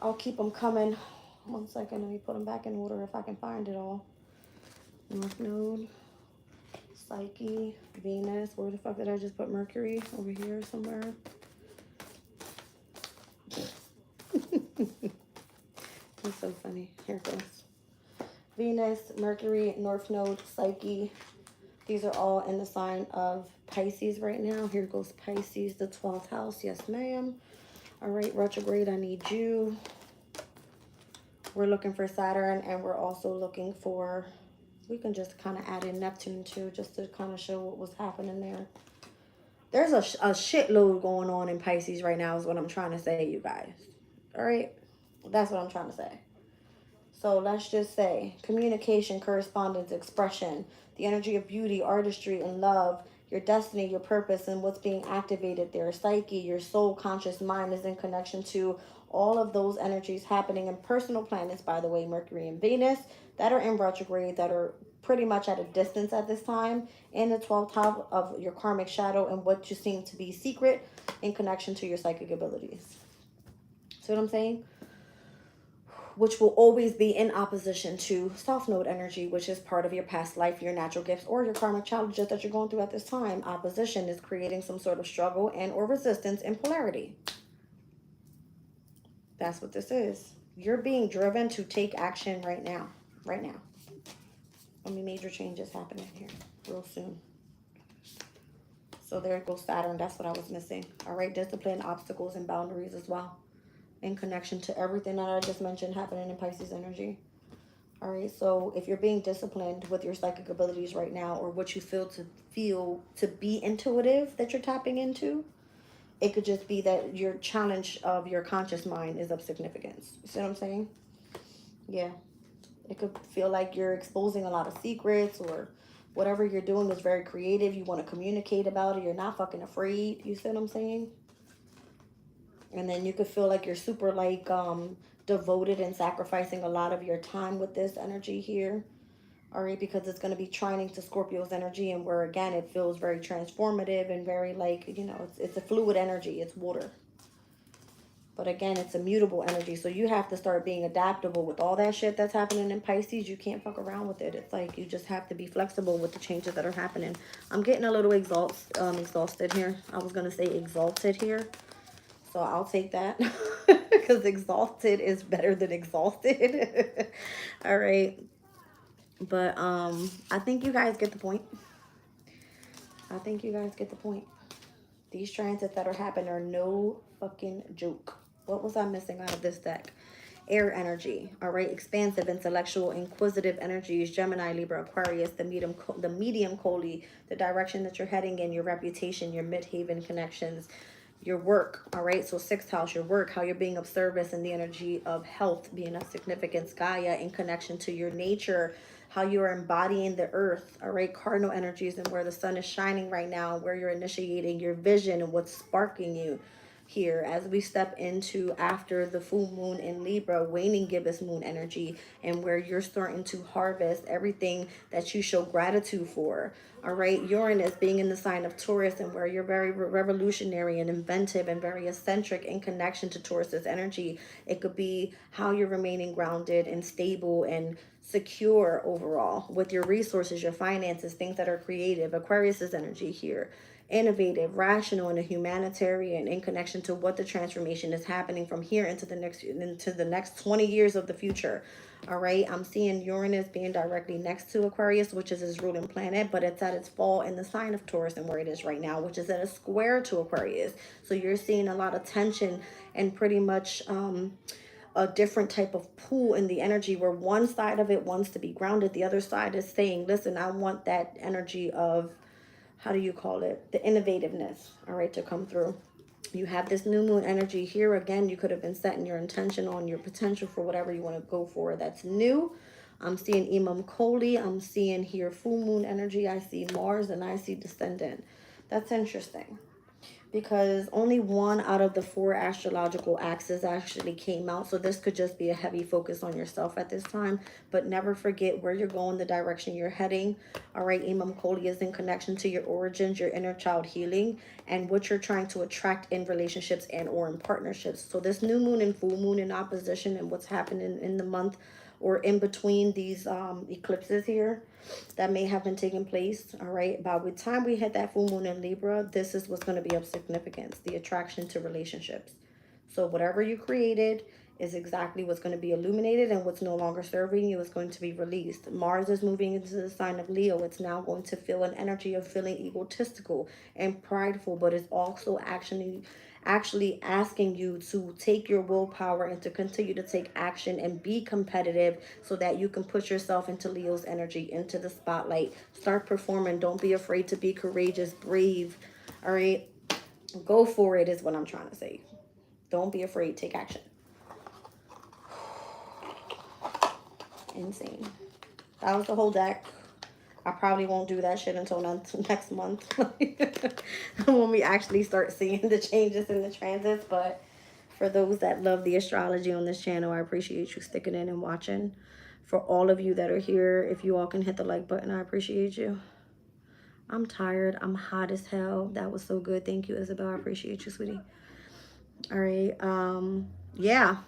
I'll keep them coming. 1 second, let me put them back in order if I can find it all. North Node, Psyche, Venus. Where the fuck did I just put Mercury? Over here somewhere. That's so funny. Here it goes. Venus, Mercury, North Node, Psyche. These are all in the sign of Pisces right now. Here goes Pisces, the 12th house. Yes, ma'am. All right, retrograde, I need you. We're looking for Saturn, and we're also looking for, we can just kind of add in Neptune too, just to kind of show what was happening there. There's a shitload going on in Pisces right now is what I'm trying to say, you guys. All right? That's what I'm trying to say. So let's just say communication, correspondence, expression, the energy of beauty, artistry, and love, your destiny, your purpose, and what's being activated there. Psyche, your soul, conscious mind is in connection to all of those energies happening in personal planets, by the way, Mercury and Venus, that are in retrograde, that are pretty much at a distance at this time, in the 12th house of your karmic shadow and what you seem to be secret in connection to your psychic abilities. See what I'm saying? Which will always be in opposition to South Node energy, which is part of your past life, your natural gifts, or your karmic challenges that you're going through at this time. Opposition is creating some sort of struggle and or resistance in polarity. That's what this is. You're being driven to take action right now. Right now. I mean, major changes happening here real soon. So there goes Saturn. That's what I was missing. All right, discipline, obstacles, and boundaries as well. In connection to everything that I just mentioned happening in Pisces energy. All right, so if you're being disciplined with your psychic abilities right now, or what you feel to be intuitive that you're tapping into, it could just be that your challenge of your conscious mind is of significance. You see what I'm saying? Yeah. It could feel like you're exposing a lot of secrets, or whatever you're doing is very creative. You want to communicate about it. You're not fucking afraid. You see what I'm saying? And then you could feel like you're super like devoted and sacrificing a lot of your time with this energy here. All right, because it's going to be trining to Scorpio's energy, and where again it feels very transformative and very like, you know, it's a fluid energy, it's water. But again, it's a mutable energy, so you have to start being adaptable with all that shit that's happening in Pisces. You can't fuck around with it. It's like you just have to be flexible with the changes that are happening. I'm getting a little exhausted here. I was going to say exalted here. So I'll take that because exalted is better than exhausted. All right. But I think you guys get the point. I think you guys get the point. These transits that are happening are no fucking joke. What was I missing out of this deck? Air energy, all right? Expansive, intellectual, inquisitive energies, Gemini, Libra, Aquarius, the medium Coley, the direction that you're heading in, your reputation, your midhaven connections, your work, all right? So 6th house, your work, how you're being of service, and the energy of health being of significance, Gaia in connection to your nature, how you are embodying the earth, all right? Cardinal energies and where the sun is shining right now, where you're initiating your vision and what's sparking you here as we step into after the full moon in Libra, waning gibbous moon energy, and where you're starting to harvest everything that you show gratitude for. All right, Uranus being in the sign of Taurus, and where you're very revolutionary and inventive and very eccentric in connection to Taurus's energy. It could be how you're remaining grounded and stable and secure overall with your resources, your finances, things that are creative. Aquarius's energy here. innovative, rational, and a humanitarian in connection to what the transformation is happening from here into the next 20 years of the future. All right, I'm seeing Uranus being directly next to Aquarius, which is his ruling planet, but it's at its fall in the sign of Taurus and where it is right now, which is at a square to Aquarius. So you're seeing a lot of tension and pretty much a different type of pull in the energy, where one side of it wants to be grounded, the other side is saying, listen, I want that energy of, how do you call it, the innovativeness, all right, to come through. You have this new moon energy here. Again, you could have been setting your intention on your potential for whatever you want to go for that's new. I'm seeing Imam Koli. I'm seeing here full moon energy. I see Mars and I see Descendant. That's interesting, because only one out of the 4 astrological axes actually came out. So this could just be a heavy focus on yourself at this time. But never forget where you're going, the direction you're heading. All right, Imam Koli is in connection to your origins, your inner child healing, and what you're trying to attract in relationships and or in partnerships. So this new moon and full moon in opposition and what's happening in the month or in between these eclipses here that may have been taking place. All right, by the time we hit that full moon in Libra, this is what's going to be of significance, the attraction to relationships. So whatever you created is exactly what's going to be illuminated, and what's no longer serving you is going to be released. Mars is moving into the sign of Leo. It's now going to feel an energy of feeling egotistical and prideful, but it's also actually asking you to take your willpower and to continue to take action and be competitive, so that you can put yourself into Leo's energy, into the spotlight. Start performing. Don't be afraid to be courageous, brave. All right, go for it is what I'm trying to say. Don't be afraid. Take action. Insane. That was the whole deck. I probably won't do that shit until next month when we actually start seeing the changes in the transits. But for those that love the astrology on this channel, I appreciate you sticking in and watching. For all of you that are here, if you all can hit the like button, I appreciate you. I'm tired. I'm hot as hell. That was so good. Thank you, Isabel. I appreciate you, sweetie. All right. Yeah.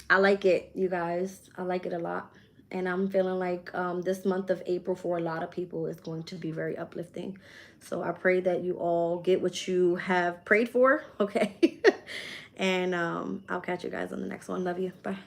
I like it, you guys. I like it a lot. And I'm feeling like this month of April for a lot of people is going to be very uplifting. So I pray that you all get what you have prayed for, okay? And I'll catch you guys on the next one. Love you. Bye.